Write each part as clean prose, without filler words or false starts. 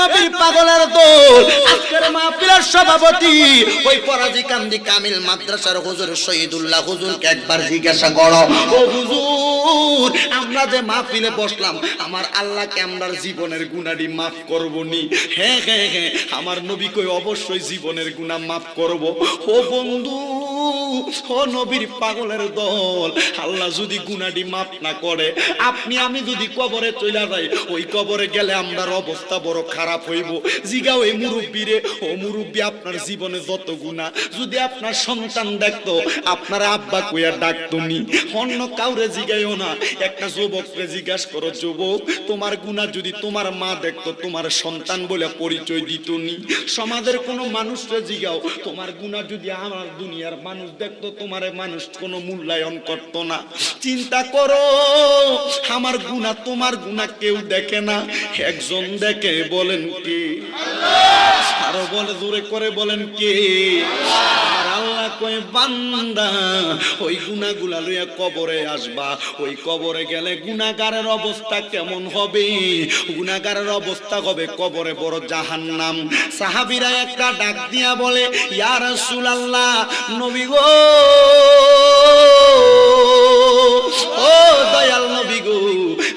নবীর পাগলের দল আজকের মাহফিলের সভাপতি ওই পরাজি কান্দি কামিল মাদ্রাসার হুজুর শহীদুল্লাহ হুজুরকে একবার জিজ্ঞাসা করো, ও হুজুর আমরা যে মাহফিলে বসলাম আমার আল্লাহকে আমরার জীবনের গুনাহটি মাফ করব নি? হ্যাঁ হ্যাঁ হ্যাঁ আমার নবী কই অবশ্যই জীবনের গুনাহ মাফ করব। ও বন্ধু, ও নবীর পাগলের দল, আল্লাহ যদি গুনাহটি মাফ না করে, আপনি আমি যদি কবরে চলে যাই, ওই কবরে গেলে আমরার অবস্থা বড় খারাপ হইব। জিগাও এই মুরব্বীরে, ও মুরব্বী আপনার জীবনে যত গুনাহ যদি আপনার সন্তান দেখতো আপনার আব্বা কইয়া ডাকতো নি। অন্য কাউরে জিগাইও না, একটা যুবককে জিজ্ঞাসা করো, যুবক তোমার গুনাহ যদি তোমার মা দেখতো তোমার সন্তান বলে পরিচয় দিত নি। সমাজের কোনো মানুষকে জিগাও, তোমার গুনাহ যদি আমার দুনিয়ার মানুষ দেখতো তোমারে মানুষ কোনো মূল্যায়ন করতো না। চিন্তা করো, আমার গুনাহ তোমার গুনাহ কেউ দেখে না, একজন দেখে, বলেন কে? আরো বলে জোরে করে বলেন কে? আর আল্লাহ কয় বান্দা ওই গুনাহগুলা লইয়া কবরে আসবা, ওই কবরে গেলে গুনাহগারের অবস্থা কেমন হবে? গুনাহগারের অবস্থা হবে কবরে বড় জাহান্নাম। সাহাবীরা একটা ডাক দিয়া বলে, ইয়া রাসূলুল্লাহ, নবী গো, ও দয়াল নবী গো,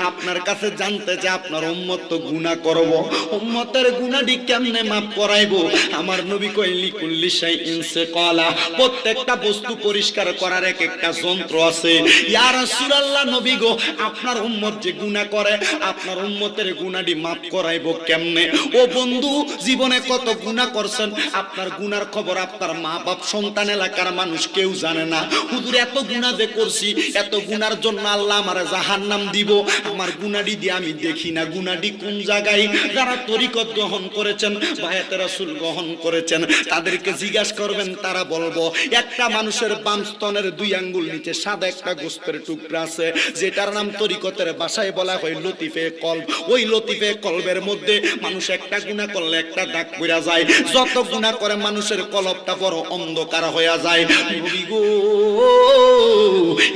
আপনার কাছে জানতে যে আপনার উম্মত তো গুনাহ করব, উম্মতের গুনাহটি কেমনে মাফ করাইবো? আমার নবী কইলি কুল্লি শাইইন সাকালা, প্রত্যেকটা বস্তু পরিষ্কার করার এক একটা যন্ত্র আছে। ইয়া রাসূলুল্লাহ নবী গো, আপনার উম্মত যে গুনাহ করে আপনার উম্মতের গুনাহটি মাফ করাইবো কেমনে? ও বন্ধু, জীবনে কত গুনাহ করছেন, আপনার গুনার খবর আপনার মা বাপ সন্তান এলাকার মানুষ কেউ জানে না। হুজুর এত গুনাহ যে করছি, এত গুনার জন্য আল্লাহ আমারে জাহান্নাম দিব, আমার গুনাহটি দিয়ে আমি দেখি না গুনাহটি কোন জায়গায়। যারা তরিকত গ্রহণ করেছেন, বায়াতে রাসূল গ্রহণ করেছেন, তাদেরকে জিজ্ঞাসা করবেন, তারা বলবো একটা মানুষের বাম স্তনের 2 আঙ্গুল নিচে সাদা একটা গোস্তের টুকরা আছে, যেটার নাম তরিকতের ভাষায় বলা হয় লতিফে কলব। ওই লতিফে কলবের মধ্যে মানুষ একটা গুনাহ করলে একটা দাগ পড়া যায়, যত গুনাহ করে মানুষের কলবটা বড় অন্ধকার হয়ে যায়। নবী গো,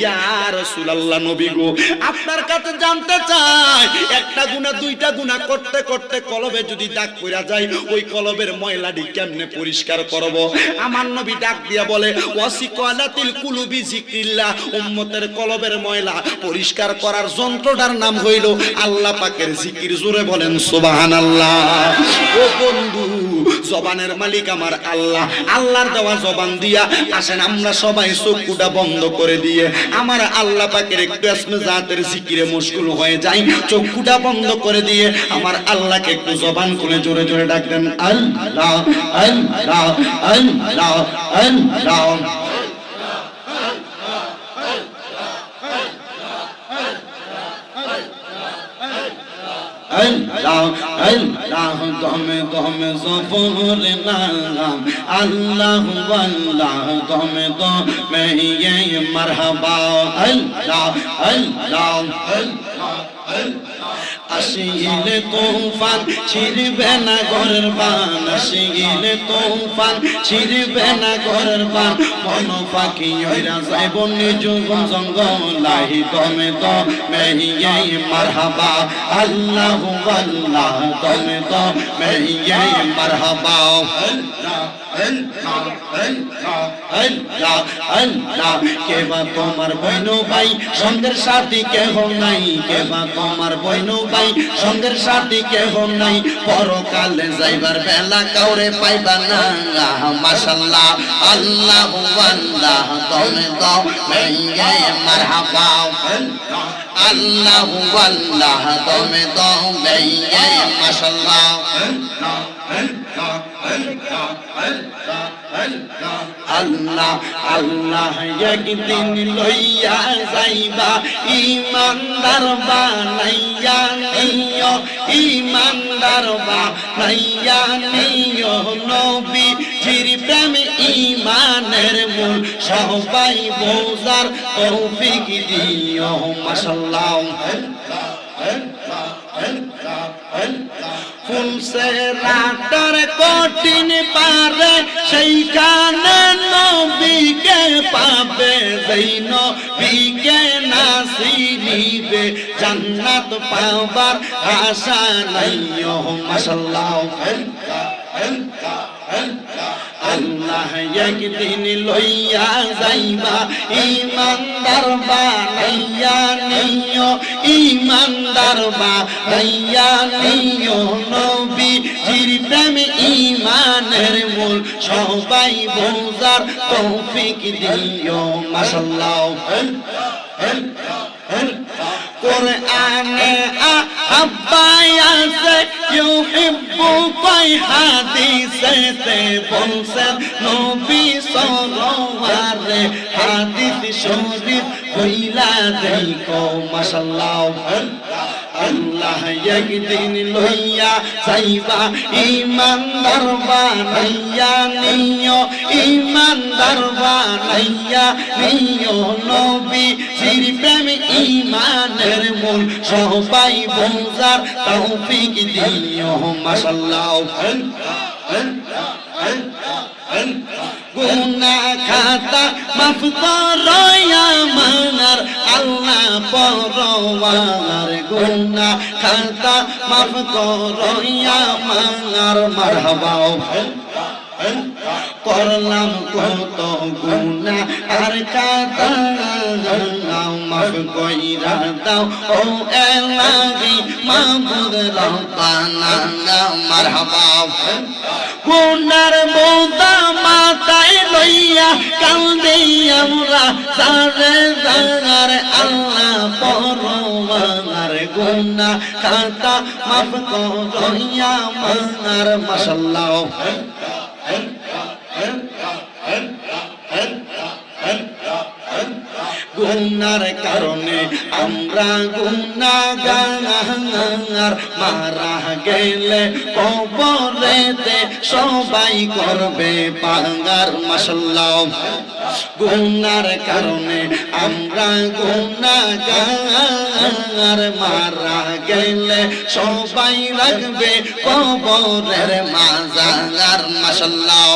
ইয়া রাসূলুল্লাহ নবী গো, আপনার কাছে জানতে চাই, একটা গুনাহ দুইটা গুনাহ করতে করতে কলবে যদি দাগ পড়া যায়, ওই কলবের ময়লাটি কেমনে পরিষ্কার করব? আমার নবী ডাক দিয়া বলে, ওয়াসিকালাতিল কুলুবি যিকরিল্লাহ, উম্মতের কলবের ময়লা পরিষ্কার করার যন্ত্রটার নাম হইল আল্লাহ পাকের জিকির। জোরে বলেন সুবহানাল্লাহ। ও বন্ধু, জবানের মালিক আমার আল্লাহ, আল্লাহর দেওয়া জবান দিয়া আসেন আমরা সবাই চক্ষুটা বন্ধ করে দিয়ে আমার আল্লাহ পাকের একটু আসমে জাতের জিকিরে মশগুল হয়ে যাই। চক্ষুটা বন্ধ করে দিয়ে আমার আল্লাহকে একটু জবান খুলে জোরে জোরে ডাকবেন, আল্লাহ আল্লাহ আল্লাহ আল্লাহ। আল্লাহ আল্লাহ দমে দমে জফর নাম, আল্লাহ আল্লাহ দমে দমে মারহাবা। আল্লাহ আল্লাহ আসিলে তুফান ছিড়বে না ঘরের বান, আসিলে তুফান ছিড়বে না ঘরের বান, মন পাখি ওইরা যাইব নিজ জঙ্গলাহি দমে দমে মারহাবা। আল্লাহ আল্লাহ দমে দমে মারহাবা। কেবা তোমার বইনো ভাই সঙ্গের সাথী কেহ নাই, কেবা তোমার বইনো ভাই সঙ্গের সাথী কেহ নাই, পরকালে যাইবার বেলা কাউরে পাইবা না। মাশাআল্লাহ আল্লাহু আল্লাহ দমে দমে মারহাবা। আল্লাহু আল্লাহ দমে দমে মাশাআল্লাহ। আল্লাহ আল্লাহ একদিন লইয়া যাইবা ইমানদার বানাইয়া নিও, ইমানদার বানাইয়া নিও, নবীজির প্রেমে ইমানের মূল সবাই বোঝার তৌফিক দিও। মাশাআল্লাহ ফুলসে রাতার কঠিন পারে সেইখানে নবীকে পাবে যেই নবীকে না চিনিবে জান্নাত পাবার আশা নাই মাশাআল্লাহ আল্লাহ একদিন লইয়া যাইবা ইমানদার বানাইয়া নিও ইমানদার বানাইয়া নিও নবীজির প্রেম ঈমানের মূল সবাই বোঝার তৌফিক দিও মাশাআল্লাহ কোরআনে আব্বায়াসে ইউহিব্বু কয় হাদিসেতে বলছেন নবী সরওয়ারে হাদিস শরীফ কইলা দেখো মাশাআল্লাহ আল্লাহ একদিন লইয়া যাইবা ইমানদার বানাইয়া নিও ইমানদার বানাইয়া নিও নবীজির প্রেম ঈমানের মূল সবাই বোঝার তৌফিক দিও মাশাআল্লাহ গুনাহ খাতা মাফ করো আমার আল্লাহ পরওয়ার গুনাহ খাতা মাফ করো আমার মারহাবা করলাম কত গুনাহ আর কাতা মাফ কইরা দাও ও এলাহি মাবুদ রব্বানা মারহাবা গুনার বোঝা মাথায় লইয়া কান্দি আমরা সারে জাগার আল্লাহ পরওয়ার গুনাহ খাতা মাফ করো আমার মাশাআল্লাহ গুনার কারণে আমরা গুনাহগার মারা গেলে কবরেতে সবাই করবে পাঙ্গার মাশাআল্লাহ গুনার কারণে আমরা গুনাহগার মারা গেলে সবাই রাখবে কবরের মাজার মাশাআল্লাহ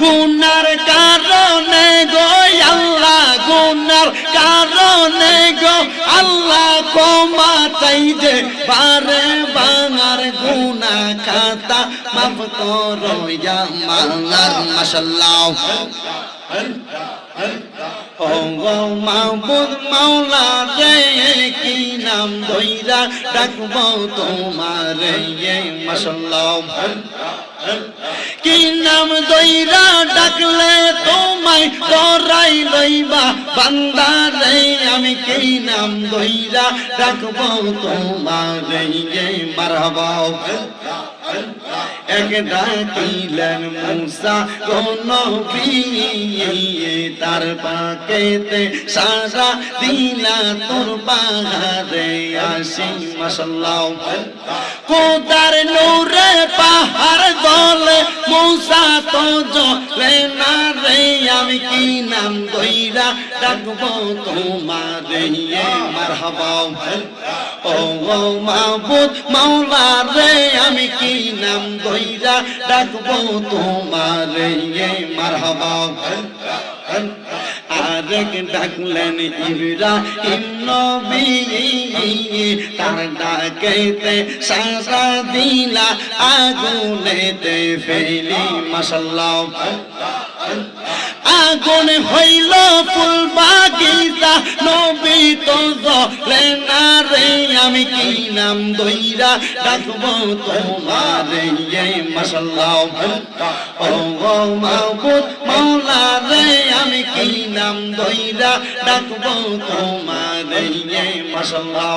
গুনার কারণে গো আল্লাহ গুনার কারণে গো আল্লাহ ক্ষমা চাইতে পারে বাঙার গুনাহ খাতা মাফ করো আমার মাশাআল্লাহ ও মাবুদ মাওলা রে কি নাম ধইরা ডাকবো তোমারে মাশাআল্লাহ কি নাম ধইরা ডাকলে তোমায় ধরাই লইবা বান্দা রে আমি কি নাম ধইরা ডাকবো তোমারে মারহাবা এক ডাকিলেন মুসা কোন তার পাকেতে সারা দিলা তোর পাহাড়ে আসি মাশাআল্লাহ কোদার নূরে পাহাড় দলে মুসা তো জলে না রে আমি কি নাম ধইরা ডাকবো তোমারে মারহাবা ও মাবুদ মাওলা রে আমি কি নাম ধইরা ডাকবো তোমারে মারহাবা আরেক ডাকলেন ইব্রাহিম নবী তার ডাকেতে সারা দিলা আগুনেতে ফেলি মাশাআল্লাহ আগুন হইল ফুল বাগিচা নবী তো জ্বলে না রে আমি কি নাম ধইরা ডাকবো তোমারে মাশাআল্লাহ ও মাবুদ মাওলা রে আমি কি নাম ধইরা ডাকবো তোমারে মাশাআল্লাহ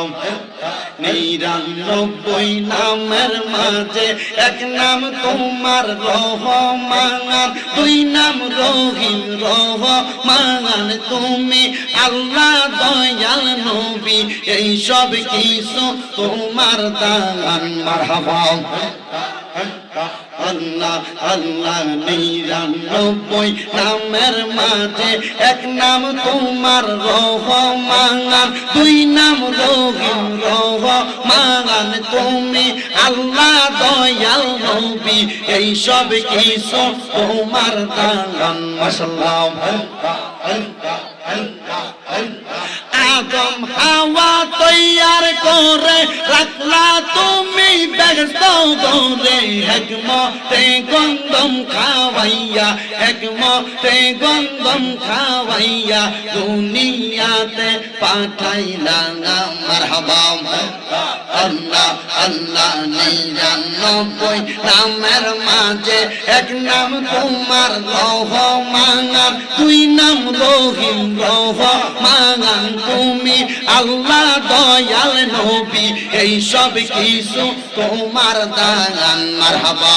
99 নামের মাঝে এক নাম তোমার রহমান দুই নাম রহিম রহমান তুমি আল্লাহ দয়াল নবী এই সব কিছু তোমার দান মারহাবা আল্লাহ আল্লাহ 99 নামের মাঝে এক নাম তোমার রহমান, দুই নাম রহিম রহমান, তুমি আল্লাহ দয়াল নবী, এই সব কিছু তোমার দান। মাশাআল্লাহ। আদম হাওয়া তৈয়ার করে রাখলা তুমি ব্যস্ত করে, একমতে গন্ধম খাওয়াইয়া, একমতে গন্ধম খাওয়াইয়া দুনিয়াতে পাঠাইলা। মারহাবা। আল্লাহ আল্লাহ 99 নামের মাঝে এক নাম তোমার রহমান, দুই নাম রহিম রহমান, তুমি আল্লাহ দয়াল নবী, এই সব কিছু তোমার দান। মারহাবা।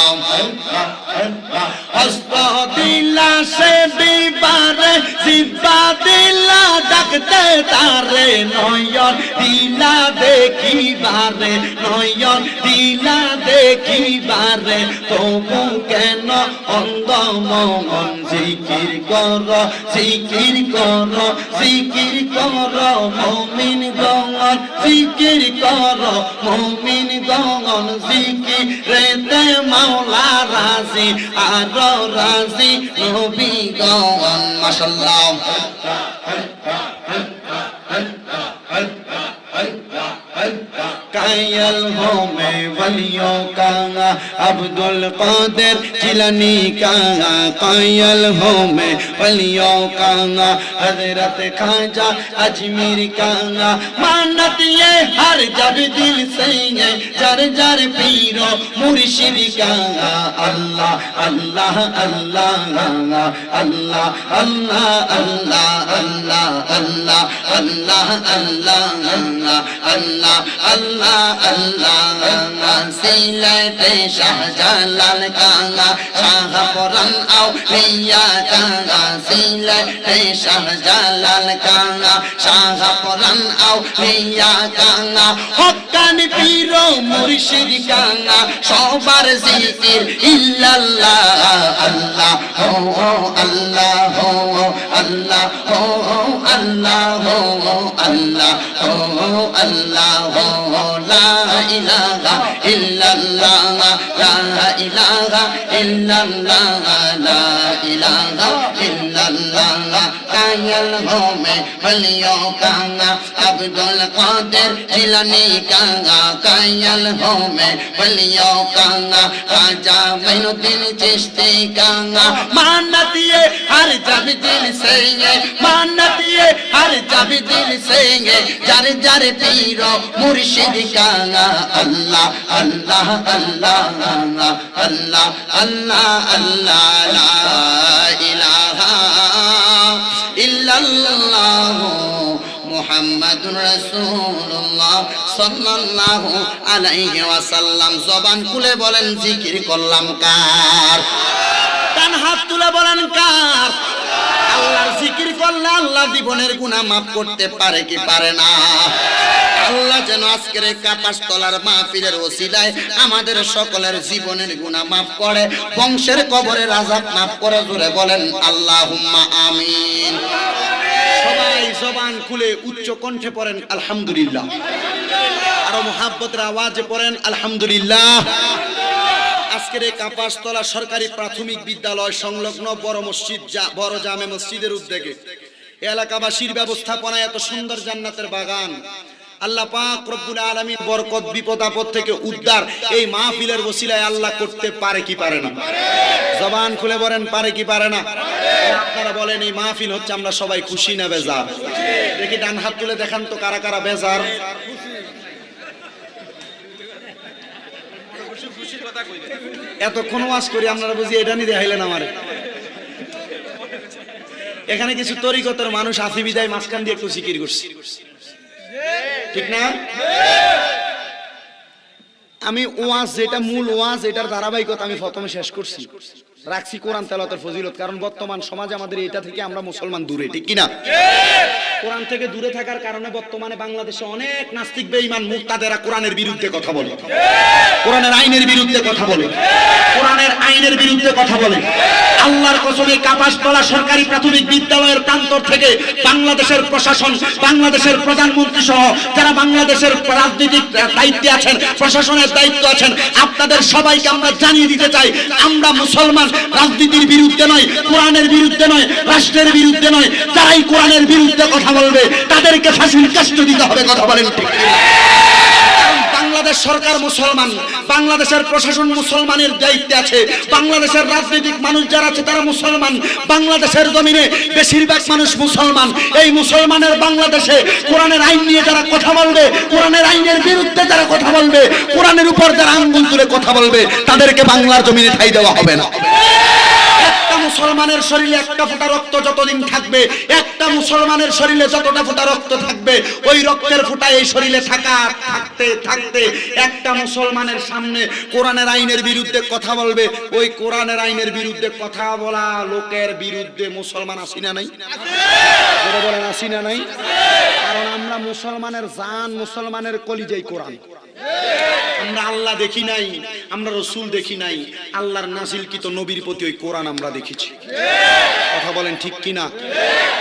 হস্ত দিলা সে বিবারে, জিব্বা দিলা ডাকতে তারে, নয়ন দিলা দেখিবারে, নয়ন দিলা দেখিবারে, তবু কেন অন্ধ মন? জিকির কর জিকির কর জিকির কর মুমিন গণ, জিকির কর মুমিন গণ, জিকিরেতে মাওলা রাজি আর রাজি নবী গণ। মাশাআল্লাহ। कायल हो मैं वलियों का अब्दुल कादिर जिलानी का, कायल हो मैं वलियों का हजरत ख्वाजा अजमेर का, मानत ये हर जब दिल से है जर जर पीरो मुर्शिद का। अल्लाह अल्लाह अल्लाह अल्लाह अल्लाह अल्लाह अल्लाह अल्लाह अल्लाह अल्लाह अल्लाह अल्लाह अल्लाह। सिलते शाहजालाल का शाहपुरन औलिया का, सिलते शाहजालाल का शाहपुरन औलिया का, हक्कान पीरो मुर्शिद का सবার জিকির ইল্লাল্লাহ। আল্লাহ হো আল্লাহ হো আল্লাহ হো আল্লাহ হো আল্লাহ হো আল্লাহ হো, লা ইলাহা ইল্লাল্লাহ লা ইলাহা ইল্লাল্লাহ লা ইলাহা ইল্লাল্লাহ। कायल हो मैं वलियों का अब्दुल कादिर जिलानी का, कायल हो मैं वलियों का ख्वाजा मोइनुद्दीन चिश्ती का, मानत ये हर जब दिल से, मानत ये हर जब दिल से, जर जर पीरो मुर्शिद का। अल्लाह अल्लाह अल्लाह अल्लाह अल्लाह अल्लाह ला इलाहा इल्लल्लाह मुहम्मदुर रसूलुल्लाह सल्लल्लाहु अलैहि ওয়াসাল্লাম। জবান খুলে বলেন জিকির করলাম কার? ডান হাত তুলে বলেন কার? আল্লাহর জিকির করলে আল্লাহ জীবনের গুনাহ maaf করতে পারে কি পারে না? আল্লাহ যেন আজকের এই কাপাসতলার মাহফিলের ওসিলায় আমাদের সকলের জীবনের গুনাহ maaf করে, বংশের কবরের আযাব maaf করে। জোরে বলেন আল্লাহুম্মা আমিন। সবাই জবান খুলে উচ্চ কণ্ঠে পড়েন আলহামদুলিল্লাহ, আরো মুহাব্বতের আওয়াজে পড়েন আলহামদুলিল্লাহ। আজকের এই কাপাসতলা সরকারি প্রাথমিক বিদ্যালয় সংলগ্ন বড় জামে মসজিদের উদ্যোগে এলাকাবাসীর ব্যবস্থাপনায় এত সুন্দর জান্নাতের বাগান আল্লাহ পাক রব্বুল আলামিন বরকত বিপদ আপদ থেকে উদ্ধার এই মাহফিলের ওসিলায় আল্লাহ করতে পারে কি পারে না? জবান খুলে বলেন পারে কি পারে না? আপনারা বলেন এই মাহফিল হচ্ছে আমরা সবাই খুশি না বেজার? দেখি ডান হাত তুলে দেখান তো কারা কারা বেজার। এতক্ষণ ওয়াজ করি আপনারা বুঝি এটা নিয়ে দেখাইলেন আমারে। এখানে কিছু তরিকতের মানুষ আসি বিদায় মাঝখান দিয়ে একটু জিকির করছি, ঠিক না? আমি ওয়াজ যেটা মূল ওয়াজ এটার ধারাবাহিকতা আমি প্রথমে শেষ করছি, রাখছি কোরআন তেলাওয়াতের ফজিলত, কারণ বর্তমান সমাজে আমাদের এটা থেকে আমরা মুসলমান দূরে, ঠিক কিনা? কোরআন থেকে দূরে থাকার কারণে বর্তমানে বাংলাদেশে অনেক নাস্তিক বেঈমান মুক্তাদেরা কোরআনের বিরুদ্ধে কথা বলে, কোরআনের আইনের বিরুদ্ধে কথা বলে, কোরআনের আইনের বিরুদ্ধে কথা বলে। আল্লাহর কসমে কাপাসতলা সরকারি প্রাথমিক বিদ্যালয়ের প্রান্তর থেকে বাংলাদেশের প্রশাসন, বাংলাদেশের প্রধানমন্ত্রী সহ যারা বাংলাদেশের রাজনৈতিক দায়িত্বে আছেন, প্রশাসনের দায়িত্ব আছেন, আপনাদের সবাইকে আমরা জানিয়ে দিতে চাই, আমরা মুসলমান রাজনীতির বিরুদ্ধে নয়, কোরআনের বিরুদ্ধে নয়, রাষ্ট্রের বিরুদ্ধে নয়। যারাই কোরআনের বিরুদ্ধে কথা বলবে তাদেরকে ফাঁসির কাষ্ট দিতে হবে। কথা বলেন ঠিক? বাংলাদেশ সরকার মুসলমান, বাংলাদেশের প্রশাসন মুসলমানের দায়িত্বে আছে, বাংলাদেশের রাজনৈতিক মানুষ যারা আছে তারা মুসলমান, বাংলাদেশের জমিনে বেশিরভাগ মানুষ মুসলমান। এই মুসলমানের বাংলাদেশে কোরআনের আইন নিয়ে যারা কথা বলবে, কোরআনের আইনের বিরুদ্ধে যারা কথা বলবে, কোরআনের উপর যারা আঙ্গুল তুলে কথা বলবে, তাদেরকে বাংলার জমিনে ঠাঁই দেওয়া হবে না। একটা মুসলমানের শরীরে একটা ফোঁটা রক্ত যতদিন থাকবে, একটা মুসলমানের শরীরে যতটা ফোঁটা রক্ত থাকবে, ওই রক্তের ফোঁটা এই শরীরে থাকতে থাকতে একটা মুসলমানের সামনে কোরআনের আইনের বিরুদ্ধে কথা বলবে, ওই কোরআনের আইনের বিরুদ্ধে কথা বলা লোকের বিরুদ্ধে মুসলমান আসি না নাই? বলেন আসি না নাই? কারণ আমরা মুসলমানের জান, মুসলমানের কলিজাই কোরআন। আমরা আল্লাহ দেখি নাই, আমরা রসুল দেখি নাই, আল্লাহর নাজিলকৃত নবীর প্রতি ওই কোরআন আমরা দেখেছি। কথা বলেন ঠিক কিনা?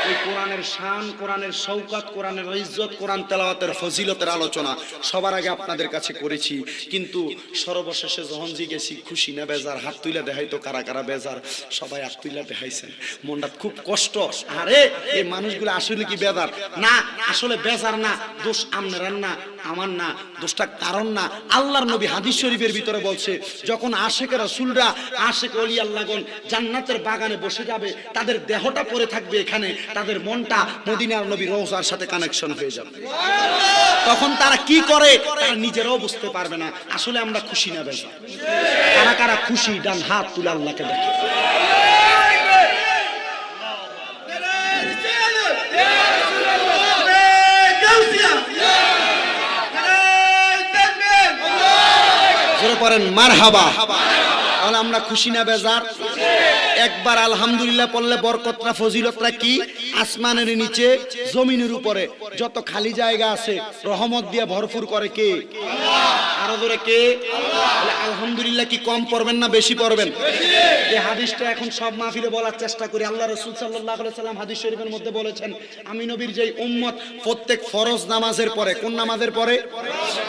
ওই কোরআনের শান, কোরআনের শৌকত, কোরআনের ইজ্জত, কোরআন তেলাওয়াতের ফজিলতের আলোচনা সবার আগে আপনাদের কাছে করেছি। কিন্তু সর্বশেষে যখন জিগেছি খুশি না বেজার, হাত তুইলা দেখাই তো কারা কারা বেজার, সবাই হাত তুইলা দেখাইছেন, মনটা খুব কষ্ট। আরে এই মানুষগুলো আসলে কি বেজার? না, আসলে বেজার না, দোষ আপনার না, আমার না, দোষটা কারণ না। আল্লাহর নবী হাদিস শরীফের ভিতরে বলছে, যখন আশেকের রাসূলরা, আশেক ওলি আল্লাহগণ জান্নাতের বাগানে বসে যাবে, তাদের দেহটা পড়ে থাকবে এখানে, তাদের মনটা মদিনার নবী রওজার সাথে কানেকশন হয়ে যাবে। তখন তারা কি করে তারা নিজেরাও বুঝতে পারবে না। আসলে আমরা খুশি না বেজার? কারা কারা খুশি? ডান হাত তুলে আল্লাহকে দেখে। করেন মারহাবা। তাহলে আমরা খুশি না বেজার? একবার আলহামদুলিল্লাহ পড়লে বরকতরা, ফজিলতরা কি? আসমানের নিচে জমিনের উপরে যত খালি জায়গা আছে রহমত দিয়ে ভরপুর করে কে? আরো জোরে কে? আলহামদুলিল্লাহ কি কম পড়বেন না বেশি পড়বেন? এই হাদিসটা এখন সব মাহফিলে বলার চেষ্টা করি। আল্লাহ রাসূল সাল্লাল্লাহু আলাইহি সাল্লাম হাদিস শরীফের মধ্যে বলেছেন, আমি নবীর যেই উম্মত প্রত্যেক ফরজ নামাজের পরে, কোন নামাজের পরে?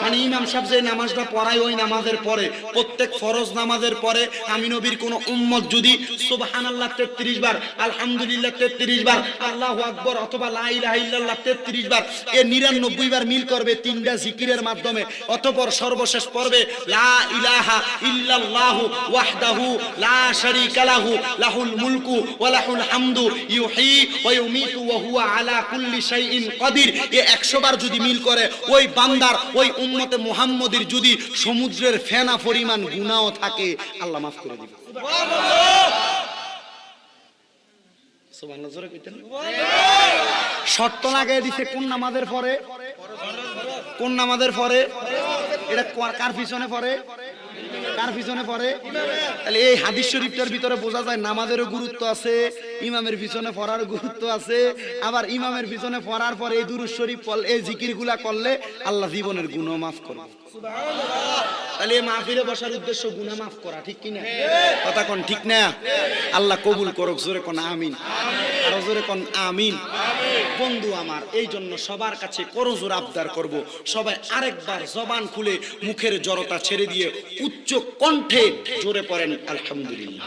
মানে ইমাম সাহেব যে নামাজটা পড়ায় ওই নামাজের পরে, প্রত্যেক ফরজ নামাজের পরে আমি নবীর কোন উম্মত যদি সুবহানাল্লাহ 33 বার, আলহামদুলিল্লাহ 33 বার, আল্লাহু আকবার অথবা লা ইলাহা ইল্লাল্লাহ 33 বার, এ 99 বার মিল করবে তিনটা জিকিরের মাধ্যমে, অতঃপর সর্বশেষ পড়বে লা ইলাহা ইল্লাল্লাহু ওয়াহদাহু লা শারীকা লাহু লাহুল মুলকু ওয়া লাহুল হামদু ইউহয়ী ওয়া ইউমীতু ওয়া হুয়া আলা কুল্লি শাইইন কাদির, এ 100 বার যদি মিল করে ওই বান্দার, ওই উম্মতে মুহাম্মদীর যদি সমুদ্রের ফেনা পরিমাণ গুনাহও থাকে আল্লাহ মাফ করে দিবেন। সুবহানাল্লাহ, সুবহানাল্লাহ জোরে কইতেন। শর্ত লাগায় দিছে কোন নামাজের পরে, কোন নামাজের পরে, এটা কার পিছনে পড়ে, কার পিছনে পড়ে? তাহলে এই হাদিস শরীফটার ভিতরে বোঝা যায় নামাজেরও গুরুত্ব আছে, ইমামের পিছনে পড়ার গুরুত্ব আছে। আবার ইমামের পিছনে পড়ার পরে এই দুরূদ শরীফ পড়লে, এই জিকিরগুলা করলে আল্লাহ জীবনের গুনাহ মাফ করবে। সুবহানাল্লাহ। তাহলে এই মাহফিলে বসার উদ্দেশ্য গুনাহ মাফ করা, ঠিক কি না? কথা কোন ঠিক না? আল্লাহ কবুল করুক। জোরে কোন আমিন, আরো জোরে কোন আমিন। বন্ধু আমার, এই জন্য সবার কাছে করজোর আবদার করব, সবাই আরেকবার জবান খুলে মুখের জড়তা ছেড়ে দিয়ে উচ্চ কণ্ঠে জোরে পড়েন আলহামদুলিল্লাহ।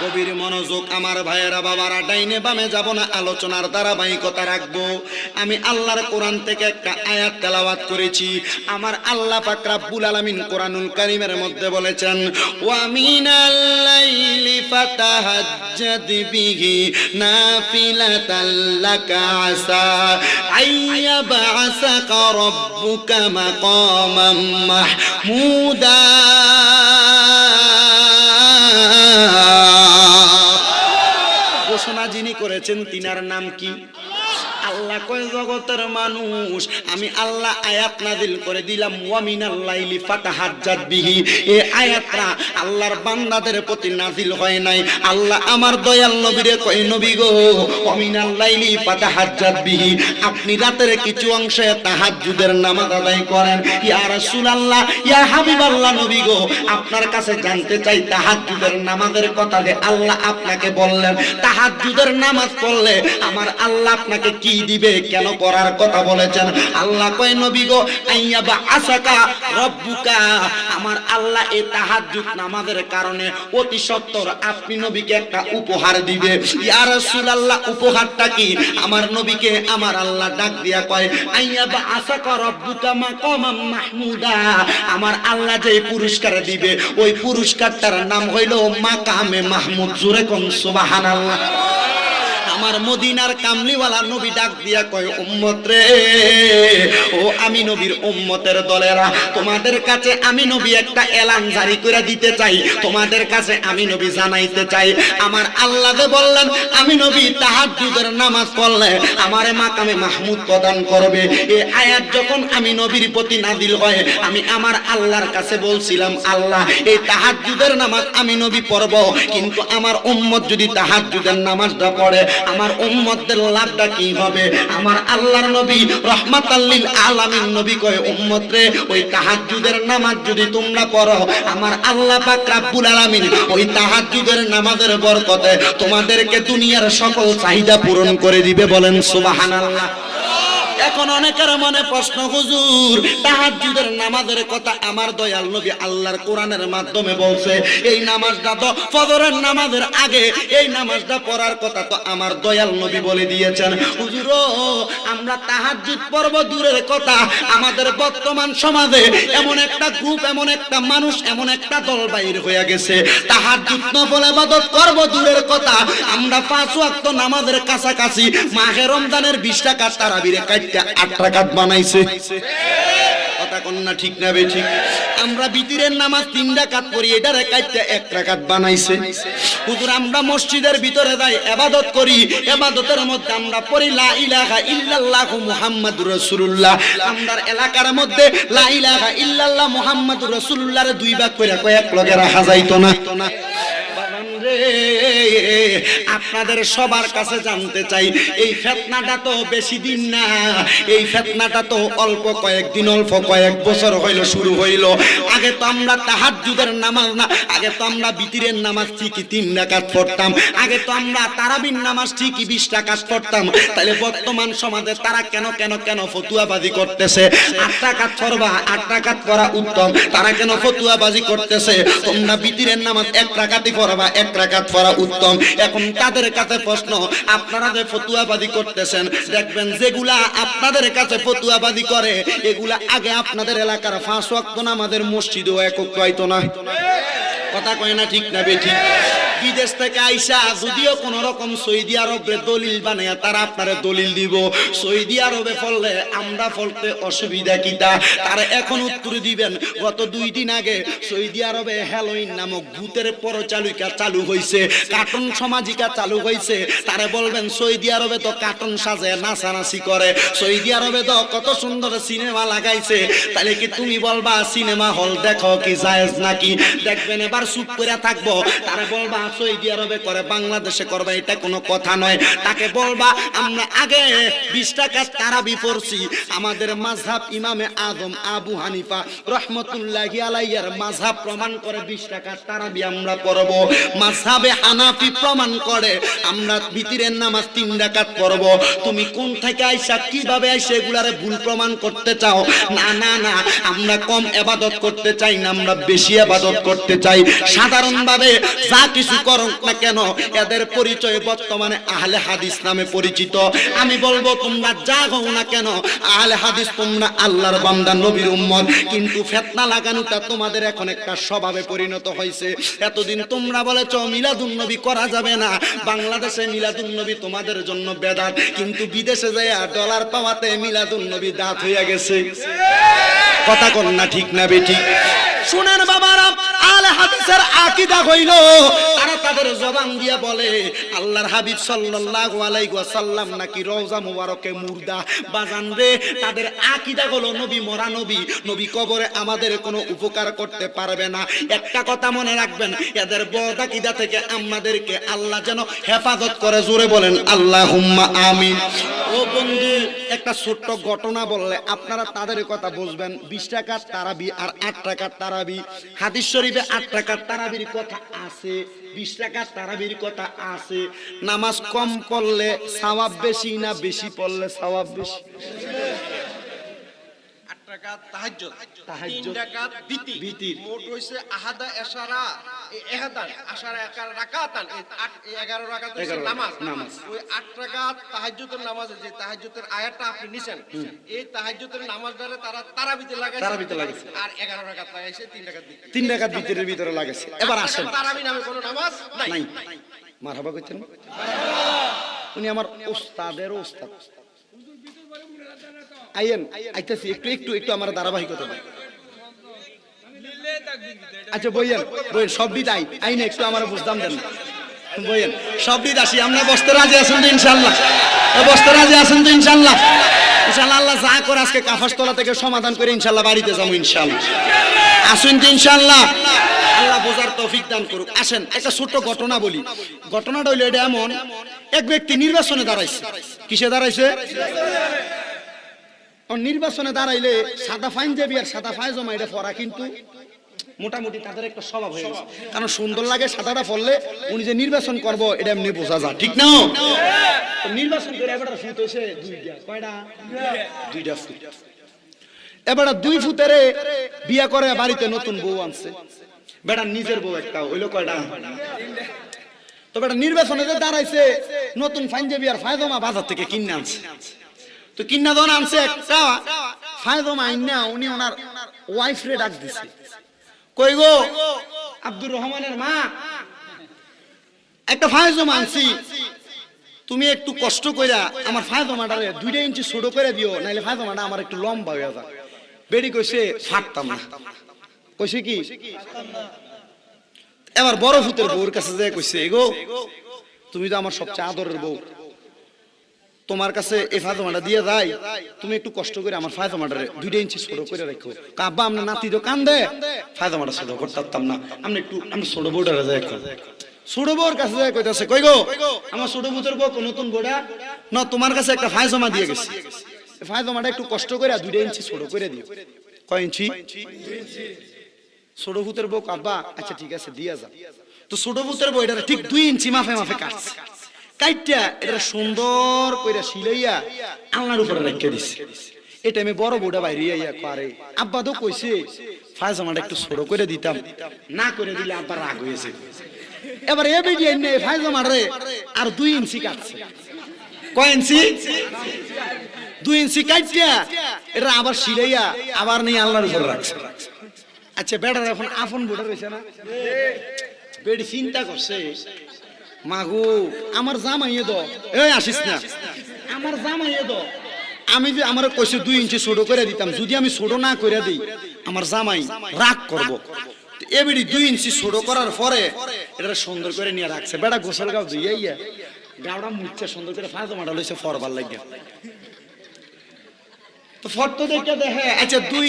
গভীর মনোযোগ আমার ভাইয়েরা, বাবারা, ডাইনে বামে যাব না, আলোচনার ধারাবাহিকতা রাখবো। আমি আল্লাহর কোরআন থেকে একটা আয়াত তেলাওয়াত করেছি। আমার আল্লাহ পাক রব্বুল আলামিন কোরআনুল কারীমের মধ্যে বলেছেন, ওয়া মিনাল লাইলি ফাতাহাজ্জাদ বিহি নাফিলাতাল লাকা আসা আইয়াবআসাকা রাব্বুকা মাকামান মাহমুদা। ঘোষণা যিনি করেছেন তিনার নাম কি? আল্লাহ কয় জগতের মানুষ আমি আল্লাহ আয়াত নাযিল করে দিলাম ওয়া মিনাল লাইলি ফাতাহাজ্জাত বিহি। এই আয়াতটা আল্লাহর বান্দাদের প্রতি নাযিল হয় নাই। আল্লাহ আমার দয়াল নবীরে কয় নবী গো ওয়া মিনাল লাইলি ফাতাহাজ্জাত বিহি, আপনি রাতের কিছু অংশে তাহাজ্জুদের নামাজ আদায় করেন। ইয়া রাসূলুল্লাহ ইয়া হাবিবাল্লাহ নবী গো আপনার কাছে জানতে চাই তাহাজ্জুদের নামাজের কথা যে আল্লাহ আপনাকে বললেন তাহাজ্জুদের নামাজ পড়লে আমার আল্লাহ আপনাকে কি দিবে, কেন করার কথা বলেছেন? আল্লাহ কয় নবী গো আইয়াবা আসাকা রব্বুকা, আমার আল্লাহ এই তাহাজ্জুদ নামাজের কারণে অতি সত্বর আপনি নবীকে একটা উপহার দিবে। ইয়া রাসূলুল্লাহ উপহারটা কি? আমার নবীকে আমার আল্লাহ ডাক দিয়া কয় আইয়াবা আসাকা রব্বুকা মাকামাম মাহমুদা, আমার আল্লাহ যে পুরস্কার দিবে ওই পুরস্কারটার নাম হইল মাকামে মাহমুদ। জোরে কোন সুবহানাল্লাহ। আমার মদিনার কামলিওয়ালা নবী ডাক দিয়া কয় উম্মত রে, ও আমি নবীর উম্মতের দলেরা, তোমাদের কাছে আমি নবী একটা এলান জারি করে দিতে চাই, তোমাদের কাছে আমি নবী জানাইতে চাই আমার আল্লাহ যে বললেন আমি নবী তাহাজ্জুদের নামাজ পড়লে আমারে মাকামে মাহমুদ প্রদান করবে। এই আয়াত যখন আমি নবীর প্রতি নাযিল হয় আমি আমার আল্লাহর কাছে বলছিলাম আল্লাহ এই তাহাজ্জুদের নামাজ আমি নবী পড়ব, কিন্তু আমার উম্মত যদি তাহাজ্জুদের নামাজটা পড়ে আমার উম্মতদের লাভটা কি হবে? আমার আল্লাহর নবী রাহমাতাল লিল আলামিন নবী কয় উম্মত রে ওই তাহাজ্জুদের নামাজ যদি তোমরা পড়ো আমার আল্লাহ পাক রব্বুল আলামিন ওই তাহাজ্জুদের নামাজের বরকতে তোমাদেরকে দুনিয়ার সকল চাহিদা পূরণ করে দিবে। বলেন সুবহানাল্লাহ। এখন অনেকের মনে প্রশ্ন হুজুর তাহাজ্জুদের নামাজের কথা আমার দয়াল নবী আল্লাহর কোরআনের মাধ্যমে বলছে, এই নামাজটা তো ফজরের নামাজের আগে, এই নামাজটা পড়ার কথা তো আমার দয়াল নবী বলে দিয়েছেন। হুজুর আমরা তাহাজ্জুদ পড়ব দূরের কথা, আমাদের বর্তমান সমাজে এমন একটা গ্রুপ, এমন একটা মানুষ, এমন একটা দল বাইর হয়ে গেছে তাহাজ্জুদ নফল ইবাদত করব দূরের কথা, আমরা 5 ওয়াক্ত নামাজের কাছাকাছি মাহে রমজানের 20 টাকা তারাবিরে 8 রাকাত বানাইছে। কথা কোন না ঠিক না বে ঠিক? আমরা বিতিরের নামাজ 3 রাকাত পড়ি, এটারে কাইটা 1 রাকাত বানাইছে। হুজুর আমরা মসজিদের ভিতরে যাই ইবাদত করি, ইবাদতের মধ্যে আমরা পড়ি লা ইলাহা ইল্লাল্লাহু মুহাম্মাদুর রাসূলুল্লাহ, আমরা এলাকার মধ্যে লা ইলাহা ইল্লাল্লাহ মুহাম্মাদুর রাসূলুল্লাহরে 2 ভাগ কইরা কয়েক লগে রাখা যাইতো না। আপনাদের সবার কাছে জানতে চাই এই ফিতনাটা তো বেশি দিন না, এই ফিতনাটা তো অল্প কয়েকদিন, অল্প কয়েক বছর হইল শুরু হইল। আগে তো আমরা তাহাজ্জুদের নামাজ না, আগে তো আমরা বিতিরের নামাজ ঠিকই 3 রাকাত পড়তাম, আগে তো আমরা তারাবির নামাজ ঠিকই 20 রাকাত পড়তাম। তাহলে বর্তমান সমাজে তারা কেন কেন কেন ফতুয়াবাজি করতেছে 8 রাকাত পড়বা, 8 রাকাত পড়া উত্তম, তারা কেন ফতুয়াবাজি করতেছে তোমরা বিতিরের নামাজ 1 রাকাতই পড়বা, 1 রাকাত পড়া উত্তম। এখন তাদের কাছে প্রশ্ন, আপনারা যে ফতুয়াবাজি করতেছেন দেখবেন যেগুলা আপনাদের কাছে ফতুয়াবাজি করে এগুলা আগে আপনাদের এলাকার 5 ওয়াক্ত নামাজের মসজিদেও একত্র হইতো না। কথা কয় না ঠিক না বেঠিক? বিদেশ থেকে আইসা যদিও কোন রকম সৌদি আরবে দলিল বানায় তারা আপনারে দলিল দিব, সৌদি আরবে ফললে আমরা ফলতে অসুবিধা কিটা? তারা এখন উত্তর দিবেন গত 2 দিন আগে সৌদি আরবে হ্যালোইন নামক ভূতের পরচালিকা চালু হইছে, কার্টুন সমাজিকা চালু হইছে। তারা বলবেন সৌদি আরবে তো কার্টুন সাজে নাচানাচি করে, সৌদি আরবে তো কত সুন্দর সিনেমা লাগাইছে, তাহলে কি তুমি বলবা সিনেমা হল দেখো কি জায়েজ নাকি? দেখবেন এবার চুপ করে থাকবো। তারা বলবা সৌদি আরবে করে বাংলাদেশে করবে, এটা কোনো কথা নয়। তাকে বলবা আমরা আগে 20 টাকা তারাবি পড়ছি, আমাদের মাযহাব ইমামে আযম আবু হানিফা রাহমাতুল্লাহি আলাইহির মাযহাব প্রমাণ করে 20 টাকা তারাবি আমরা পড়ব, মাযহাবে হানাফি প্রমাণ করে আমরা বিতিরের নামাজ 3 রাকাত পড়ব। তুমি কোন থেকে আইসা কিভাবে আইসা এগুলারে ভুল প্রমাণ করতে চাও? না না না, আমরা কম ইবাদত করতে চাই না, আমরা বেশি ইবাদত করতে চাই। সাধারণভাবে যা কিছু করুক না কেন এদের পরিচয় বর্তমানে আহলে হাদিস নামে পরিচিত। আমি বলবো তোমরা যা হও না কেন আহলে হাদিস, তোমরা আল্লাহর বান্দা নবীর উম্মত, কিন্তু ফিতনা লাগানোটা তোমাদের এখন একটা স্বভাবে পরিণত হয়েছে। এতদিন তোমরা বলেছো মিলাদুন নবী করা যাবে না, বাংলাদেশে মিলাদুন নবী তোমাদের জন্য বেদাত, কিন্তু বিদেশে যায় ডলার পাওয়াতে মিলাদুন নবী দাঁত হইয়া গেছে। কথা কোন না ঠিক না বেঠিক? শুনেন বাবারা, আহলে আলে হাদিসের আকীদা হইল তারা তাদের জবান দিয়া বলে আল্লাহর হাবিব সাল্লাল্লাহু আলাইহি ওয়াসাল্লাম নাকি রওজা মুবারকে মুর্দা। বাজান রে, তাদের আকীদা হলো নবী মরা নবী, নবী কবরে আমাদের কোনো উপকার করতে পারবে না। একটা কথা মনে রাখবেন, এদের বদ আকীদা থেকে আমাদেরকে আল্লাহ যেন হেফাজত করে। জোরে বলেন আল্লাহুম্মা আমিন। ও বন্ধু, একটা ছোট্ট ঘটনা বললে আপনারা তাদের কথা বুঝবেন। 20 টাকার তারাবি আর 8 টাকার তারাবি, হাদিস শরীফে 8 টাকার তারাবির কথা আছে, 20 টাকার তারাবির কথা আছে। নামাজ কম পড়লে সওয়াব বেশি না বেশি পড়লে সওয়াব বেশি? 8 রাকাত তাহাজ্জুদ, তাহাজ্জুদ, 3 রাকাত বিতির, মোট হইছে আহাদা এশারা এহাদান আশারা একার রাকাতান, এই 11 রাকাত হইছে নামাজ। ওই 8 রাকাত তাহাজ্জুদের নামাজে যে তাহাজ্জুদের আয়াতটা আপনি নিছেন, এই তাহাজ্জুদের নামাজটারে তারা তারাবিতে লাগাইছে, আর 11 রাকাত লাগাইছে 3 রাকাত বিতির, 3 রাকাত বিতিরের ভিতরে লাগাইছে। এবার আসেন, তারাবি নামে কোনো নামাজ নাই। মারহাবা কইতেন, উনি আমার ওস্তাদের ওস্তাদ। আইয়েন, আইতাছি, একটু একটু একটু আমার ধারাবাহিকতা দেন। আচ্ছা বইয়েন, বইয়েন, সব দিত আইনে একটু আমার বুঝদাম দেন। বইয়েন, সব দিত আসি। আমরা বসতে রাজি আছেন তো ইনশাল্লাহ? বসতে রাজি আছেন তো ইনশাল্লাহ? ইনশাল্লাহ আল্লাহ যা করে আজকে কাফাসতলা থেকে সমাধান করে ইনশাল্লাহ বাড়িতে যাবো ইনশাল্লাহ। আসুন তো ইনশাল্লাহ, আল্লাহ বোঝার তৌফিক দান করুক। আসেন একটা ছোট্ট ঘটনা বলি। ঘটনাটা হইলো এটা এমন, এক ব্যক্তি নির্বাচনে দাঁড়াইছে। কিসে দাঁড়াইছে? নির্বাচনে দাঁড়াইলে সাদা পাঞ্জাবি আর সাদা পায়জামা এটা পরা কিন্তু মোটামুটি তাদের একটা স্বভাব হয়ে গেছে। কারণ সুন্দর লাগে সাদাটা পরলে, উনি যে নির্বাচন করবো এটা এমনি বোঝা যায়, ঠিক না? নির্বাচন করে এবার ফুট হয়েছে দুইটা, কয়টা? দুইটা ফুট। এবার 2 ফুটের বিয়া করে বাড়িতে নতুন বউ আনছে। বেটা নিজের বউ একটা, হইলো কয়টা? তো বেটা নির্বাচনে যে দাঁড়াইছে নতুন পাঞ্জাবি আর পায়জামা বাজার থেকে কিনে আনছে। তো কিন্না দন আনছে একটা পায়জামা আইনা, উনি ওনার ওয়াইফ রে ডাক দিছে, কই গো আব্দুর রহমানের মা, একটা পায়জামা আনছি, তুমি একটু কষ্ট কইরা আমার পায়জামাটারে 2 ইঞ্চি ছোট করে দিও, নাইলে পায়জামাটা আমার একটু লম্বা হয়ে যায়। বেডি কইছে ফাটতাম না। কইছে কি? এবার বড় ফুতের বউর কাছে যায় কইছে, গো তুমি তো আমার সবচেয়ে আদরের বউ, তোমার কাছে এই ফায়জামাটা দিয়ে যাই, তুমি একটু কষ্ট করে আমার ফায়জামাটারে 2 ইঞ্চি ছোট করে রাখো। আব্বা আমরা নাতি তো কান্দে, ফায়জামাটা ছোট করতে পারতাম না, আমি একটু আমি ছোট বউটারে যাই। ছোট বউর কাছে যাই কইতাছে, কই গো আমার ছোট ফুতের বউ নতুন বউটা না, তোমার কাছে একটা ফায়জামা দিয়ে গেছি, ফায়জামাটা একটু কষ্ট করে 2 ইঞ্চি ছোট করে দিও। কয় ইঞ্চি? 2 ইঞ্চি। ছোট ফুতের বউ, আব্বা আচ্ছা ঠিক আছে দিয়া যা। তো ছোট ফুতের বউ এটা ঠিক 2 ইঞ্চি মাফে মাফে কাটছে, কাইটা এটা সুন্দর কইরা সিলাইয়া আলনার উপরে রেখে দিছে। এটা আমি বড় বউটা বাইরে আইয়া করে, আব্বা তো কইছে ফায়জামাটা একটু ছোট করে দিতাম, না করে দিলে আব্বা রাগ হয়েছে। এবার এ বেডি এনে ফায়জামারে আর 2 ইঞ্চি কাটছে। কয় ইঞ্চি? 2 ইঞ্চি কাইটা এটা আবার সিলাইয়া আবার নিয়ে আলনার উপরে রাখছে। আচ্ছা বেটার এখন আপন বউটা রইছে না, বেডি চিন্তা করছে, মাগো আমার জামাইয়ে দাও, এই আসিস না, আমার জামাইয়ে দাও, আমি যে আমার কইছে 2 ইঞ্চি ছোট করে দিতাম, যদি আমি ছোট না করে দিই আমার জামাই রাগ করবো। এবারে 2 ইঞ্চি ছোট করার পরে এটা সুন্দর করে নিয়ে রাখছে। বেটা গোসল গাও ধুইয়া গাওড়া মুচ্ছে সুন্দর করে ফায়জামাটা লইছে ফরবার লাগিয়া। তো ফটো দেখে দেখে আচ্ছা 2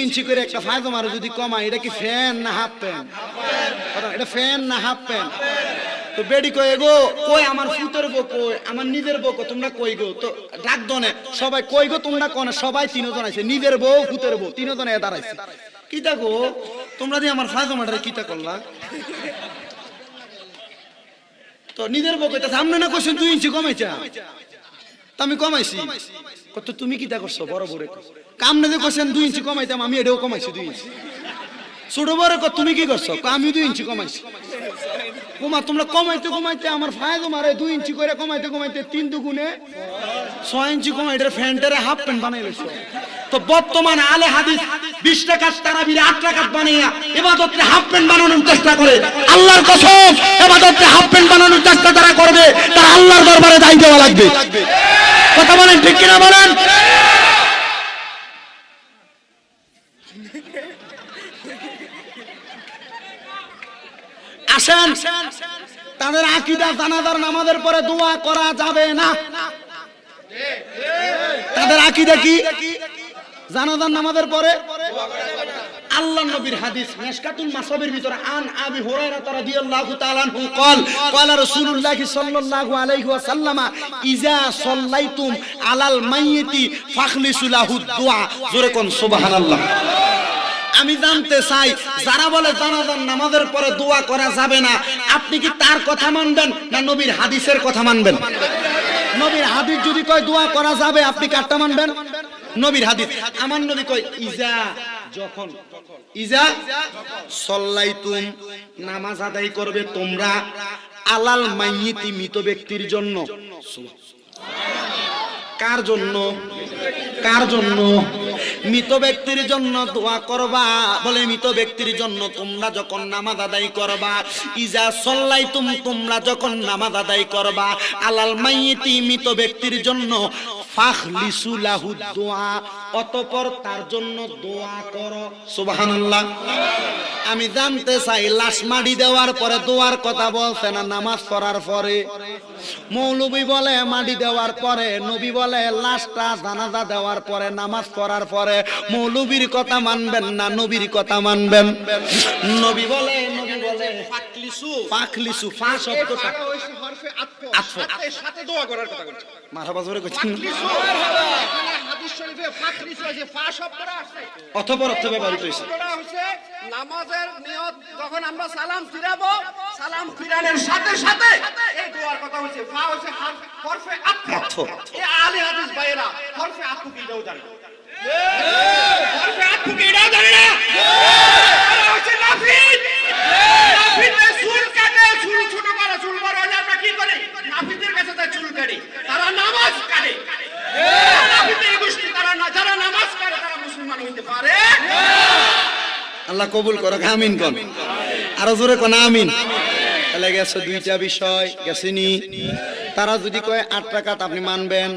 ইঞ্চি করে একটা ফায়জামার যদি কমায়, এটা কি ফ্যান না হাফ প্যান্ট? এটা ফ্যান না হাফ প্যান্ট? তো বেডি কই গো, কই আমার ফুতের বউ কই, আমার নিজের বউ কই, তোমরা কই গো? তো ডাক দনে সবাই কই গো তোমরা কোন? সবাই 3 জন আইছে, নিজের বউ ফুতের বউ 3 জন এ দাঁড়াইছে। কিতা গো তোমরা দিয়ে আমার ফায়জামাটারে কিতা করলা? তো নিজের বউ কইতা সামনে না কইছেন 2 ইঞ্চি কমাইছা, তো আমি কমাইছি। কত তুমি কিতা করছো? বড় বড় কামনে যে কইছেন 2 ইঞ্চি কমাইতাম, আমি এটাও কমাইছি 2 ইঞ্চি। ছোট বড় কত তুমি কি করছো? আমি 2 ইঞ্চি কমাইছি। কুমা তোমরা কমাইতে কমাইতে আমার ফায়জামারে 2 ইঞ্চি করে কমাইতে কমাইতে 3 দুগুণে 6 ইঞ্চি কমাই এটা ফ্যান্টারে হাফ প্যান্ট বানাই লইছো। তো বর্তমান আলে হাদিস 20 টাকার তারাবির 8 টাকা বানাইয়া ইবাদতে হাফ প্যান্ট বানানোর চেষ্টা করে। আল্লাহর কসম ইবাদতে হাফ প্যান্ট বানানোর চেষ্টা যারা করবে তারা আল্লাহর দরবারে দায় দেওয়া লাগবে। কথা বলেন ঠিক কিনা বলেন? আসেন, তাদের আকীদা জানাজার নামাজের পরে দোয়া করা যাবে না। তাদের আকীদা কি? জানাজার নামাজের পরে আল্লাহর নবীর হাদিস মিশকাতুল মাসাবির ভিতরে আন আবি হুরায়রা রাদিয়াল্লাহু তাআলা আনহু قال قال رسول الله صلى الله عليه وسلم اذا صليتم على الميت فاخلصوا له الدعاء জোরে কোন সুবহানাল্লাহ। আমি জানতে চাই যারা বলে জানাজার নামাজের পরে দোয়া করা যাবে না, আপনি কি তার কথা মানবেন না নবীর হাদিসের কথা মানবেন? নবীর হাদিস যদি কয় দোয়া করা যাবে, আপনি কারটা মানবেন? নবীর হাদিস। আমার নবী কয় ইজা, যখন, ইজা সাল্লাইতুম, নামাজ আদায় করবে তোমরা, আলাল মাইয়িতি, মৃত ব্যক্তির জন্য। কার জন্য? কার জন্য? মৃত ব্যক্তির জন্য দোয়া করবা। বলে মৃত ব্যক্তির জন্য তোমরা যখন নামাজ আদায় করবা, ইজা সাল্লাইতুম, তোমরা যখন নামাজ আদায় করবা, আলাল মাইয়িতি, মৃত ব্যক্তির জন্য, ফাখলিসু লাহু দুআ, অতঃপর তার জন্য দোয়া করো। সুবহানাল্লাহ। আমি জানতে চাই লাশ মাটি দেওয়ার পরে দোয়ার কথা বলছে না নামাজ পড়ার পরে? মৌলবী বলে মাটি দেওয়ার পরে, নবী বলে লাশটা জানাজা দেওয়ার পরে, নামাজ পড়ার পরে। মৌলবীর কথা মানবেন না নবীর কথা মানবেন? নবী বলে ফাকলিসু, ফাকলিসু, ফা শব্দটা হরফে আতফ, আতফ, সাথে দোয়া করার কথা বলছে। মারহাবা জোরে কইছেন। ফাকলিসু, এখানে হাদিস শরীফে ফাকলিসু আছে, ফা শব্দটা আছে, অথবা অর্থ ব্যবহৃত হয়েছে। শব্দটা হচ্ছে নামাজের নিয়ত, যখন আমরা সালাম ফিরাবো, সালাম ফিরানোর সাথে সাথে এই দোয়ার কথা হচ্ছে। ফা হচ্ছে হরফে আতফ। এই আলে হাদিস ভাইরা হরফে আতফ কি দাও জানেন? হরফে আতফ কি দাও জানেন না? এটা হচ্ছে নাফিদ। নাফিদে চুল কাটে, চুল ছোট করে, চুল বড় হলে আমরা কি করি? নাফিদের কাছে তাই চুল কাটি, তারা নামাজ কাটে। নাফিদের গোষ্ঠী তারা না, যারা নামাজ কাটে তারা মুসলমান হইতে পারে। আল্লাহ কবুল করুক, আমিন কোন। আরো জোরে কোন আমিন। তাহলে গেছে দুইটা বিষয় গেছেনি। তারা যদি কয় 8 রাকাত, আপনি মানবেন?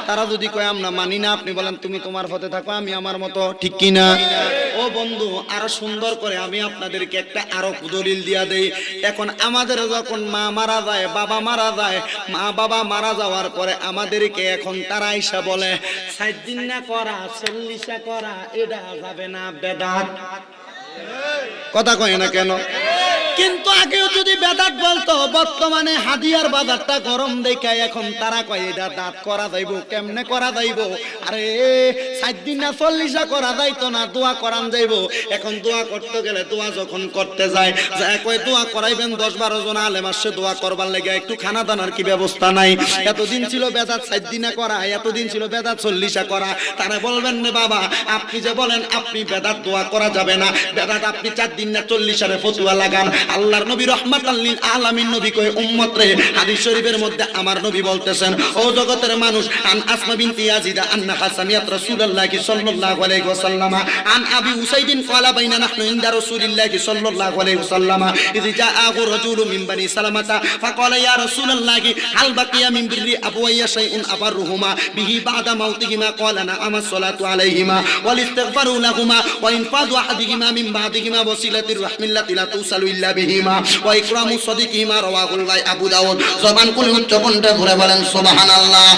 তারা যদি কয় আমরা মানি না, আপনি বলেন তুমি তোমার পথে থাকো, আমি আমার মতো, ঠিক কি না? ও বন্ধু, আরো সুন্দর করে আমি আপনাদেরকে একটা আরো দলিল দিয়া দেই। এখন আমাদের যখন মা মারা যায়, বাবা মারা যায়, মা বাবা মারা যাওয়ার পরে আমাদেরকে এখন তারা আইসা বলে 60 দিন না করা, 40 করা, এটা যাবে না, বেদাত। কথা কয় না কেন? কিন্তু আগেও যদি বেদাত বলতো, বর্তমানে হাদিয়ার বাজারটা গরম দেখে এখন তারা কয় এটা দাঁত করা যাইব। কেমনে করা যাইব? আরে 60 দিন না 40 করা যাইতো না, দোয়া করান যাইব। এখন দোয়া করতে গেলে, দোয়া যখন করতে যায়, যায় কয় দোয়া করাইবেন 10-12 জন আলেম আসছে দোয়া করবার লেগে, একটু খানা দানার কি ব্যবস্থা নাই? এতদিন ছিল বেদাত 60 দিনে করা, এতদিন ছিল বেদাত 40 করা। তারা বলবেন না বাবা, আপনি যে বলেন আপনি বেদাত দোয়া করা যাবে না, বেদাত আপনি 4 দিন না 40 ফতুয়া লাগান। আল্লাহর নবী রাহমাতাল লিল আলামিন নবী কয় উম্মত রে, হাদিস শরীফের মধ্যে আমার নবী বলতেছেন, ও জগতের মানুষ, আন আসমা বিনতি ইয়াজিদা আন্না হাসানিয়াত রাসূলুল্লাহি সাল্লাল্লাহু আলাইহি ওয়াসাল্লাম আন আবি উসাইদিন ক্বালা বাইনা নাহনু ইনদা রাসূলিল্লাহি সাল্লাল্লাহু আলাইহি ওয়াসাল্লাম ইয জাআহু রাজুলুম মিন বানি সালামাতা ফাকালা ইয়া রাসূলুল্লাহি হাল বাকিয়া মিন বিররি আবওয়াইয়া শাইউন আবাররুহুমা বিহি বাদা মাউতিহিমা ক্বালা না'আম আসসালাতু আলাইহিমা ওয়াল ইস্তিগফারু লাহুমা ওয়া ইনফাদু আহাদিহিমা মিন বাদিহিমা ওয়াসিলাতির রাহমিল্লাতি লা তুসালু ইল্লা বিহিমা ওয়া ইকরামু সাদিকিহিমা রাওয়াহুল আবু দাউদ। জবান খুলে উচ্চ কণ্ঠে ধরে বলেন সুবহানাল্লাহ।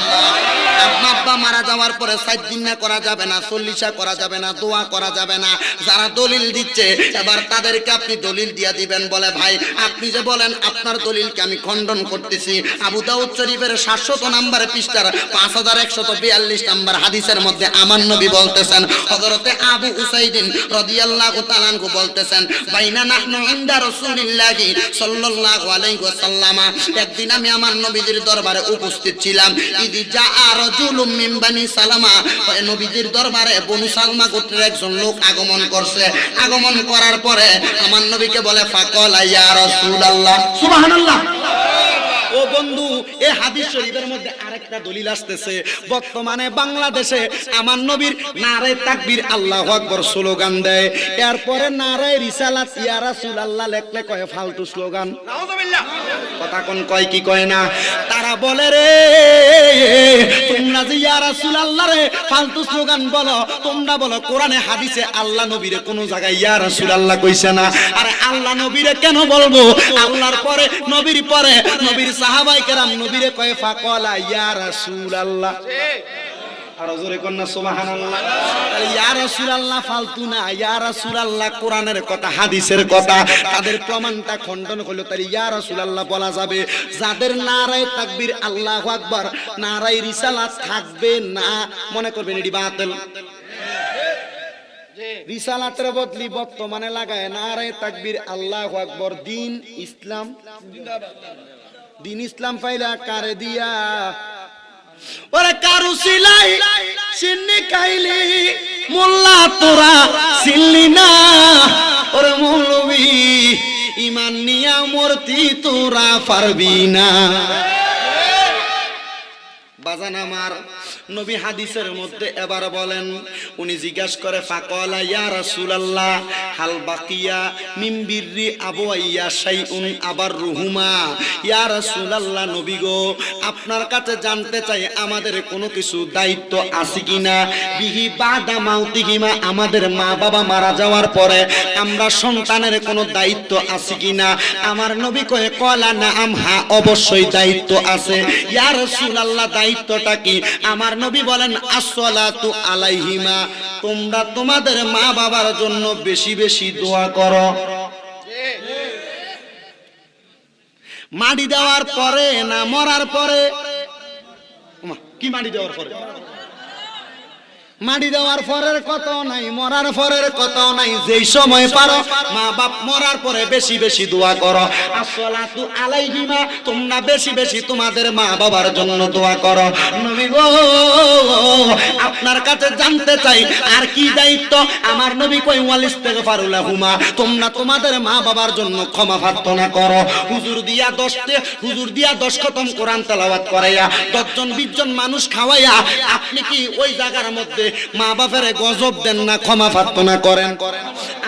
আব্বা মারা যাওয়ার পরে 60 দিন না করা যাবে না, 40 করা যাবে না, দোয়া করা যাবে না। যারা দলিল দিচ্ছে এবার তাদেরকে আপনি দলিল দিয়া দিবেন। বলে ভাই আপনি যে বলেন আপনার দলিলকে আমি খণ্ডন করতেছি। আবু দাউদ শরীফের 700 নম্বর পৃষ্ঠার 5142 নম্বর হাদিসের মধ্যে আমার নবী বলতেছেন, হযরতে আবু উসাইদিন রাদিয়াল্লাহু তাআলা আনহু বলতেছেন, বাইনা নাহনু ইনদা রাসূলিল্লাহি সাল্লাল্লাহু আলাইহি ওয়াসাল্লাম, একদিন আমি আমার নবীর দরবারে উপস্থিত ছিলাম। ইদি জাআ রাজুলুম মিন বানি সালামা, ওই নবীর দরবারে বনু সালমা গোত্রের একজন লোক আগমন করছে। আগমন করার পরে আমার নবীকে বলে ফাকালা ইয়া রাসূলুল্লাহ। সুবহানাল্লাহ। ও বন্ধু, এই হাদিস শরীফের মধ্যে আরেকটা দলিল আসতেছে। বর্তমানে বাংলাদেশে আমার নবীর নারে তাকবীর আল্লাহু আকবার স্লোগান দেয়, এরপরে নারে রিসালাত ইয়া রাসূলুল্লাহ লেখলে কয় ফালতু স্লোগান। নাউযুবিল্লাহ। কথা কোন কয় কি কয় না। তার তারা বলে রে তোমরা যে ইয়া রাসূলুল্লাহ রে ফালতু স্লোগান বলো, তোমরা বলো কোরআনে হাদিসে আল্লাহ নবীরে কোন জায়গায় ইয়া রাসূলুল্লাহ কইছে না। আরে আল্লাহ নবীরে কেন বলবো? আল্লাহর পরে নবীর সাহাবায়ে কেরাম নবীরে কয় ফাকালা ইয়া রাসূলুল্লাহ। আর জোরে কন্না সুবহানাল্লাহ। তাহলে ইয়া রাসূলুল্লাহ ফালতু না, ইয়া রাসূলুল্লাহ কোরআনের কথা হাদিসের কথা, তাদের প্রমাণটা খণ্ডন হলো। তাহলে ইয়া রাসূলুল্লাহ বলা যাবে যাদের নারায়ে তাকবীর আল্লাহু আকবার নারায়ে রিসালাত থাকবে না, মনে করবেন এটি বাতিল। রিসালাতের বদলি বর্তমানে লাগায় নারায়ে তাকবীর আল্লাহু আকবার, দ্বীন ইসলাম জিন্দাবাদ। দ্বীন ইসলাম পাইলা কারে দিয়া? ওরে কারু সিলাই সিন্নি খাইলি মোল্লা তোরা সিল্লি না, ওরে মৌলবি ইমান নিয়া মূর্তি তোরা পারবি না। বাজান আমার নবী হাদিসের মধ্যে এবার বলেন, উনি জিজ্ঞাসা করে ফাকালা ইয়া রাসূলুল্লাহ হাল বাকিয়া মিন বিররি আবওয়াইয়া শাইউন আবার রুহুমা। ইয়া রাসূলুল্লাহ নবী গো আপনার কাছে জানতে চাই আমাদের কোনো কিছু দায়িত্ব আছে কিনা, বিহি বাদা মাউতিহিমা আমাদের মা বাবা মারা যাওয়ার পরে আমরা সন্তানের কোনো দায়িত্ব আছে কিনা। আমার নবী কয়ে কলা নাআম হ্যাঁ অবশ্যই দায়িত্ব আছে। ইয়া রাসূলুল্লাহ দায়িত্বটা কি? আমার নবী বলেন আসসালাতু আলাইহিমা, তোমরা তোমাদের মা বাবার জন্য বেশি বেশি দোয়া করো। মাটি দেওয়ার পরে না মরার পরে? কি মাটি দেওয়ার পরে? মাটি দেওয়ার পরের কত নাই, মরার পরের কত নাই, যেই সময় পারো মা বাপ মরার পরে বেশি বেশি দোয়া করো। আসসালাতু আলাইহিমা, তোমরা বেশি বেশি তোমাদের মা বাবার জন্য দোয়া করো। নবী গো আপনার কাছে জানতে চাই আর কি দায়িত্ব? আমার নবী কই ওয়াল ইস্তিগফারু লাহুমা, তোমরা তোমাদের মা বাবার জন্য ক্ষমা প্রার্থনা করো। হুজুর দিয়া 10 খতম কোরআন তেলাওয়াত করাইয়া 10 জন 20 জন মানুষ খাওয়াইয়া আপনি কি ওই জায়গার মধ্যে মা বাপের গজব দেন না, ক্ষমা প্রার্থনা করেন?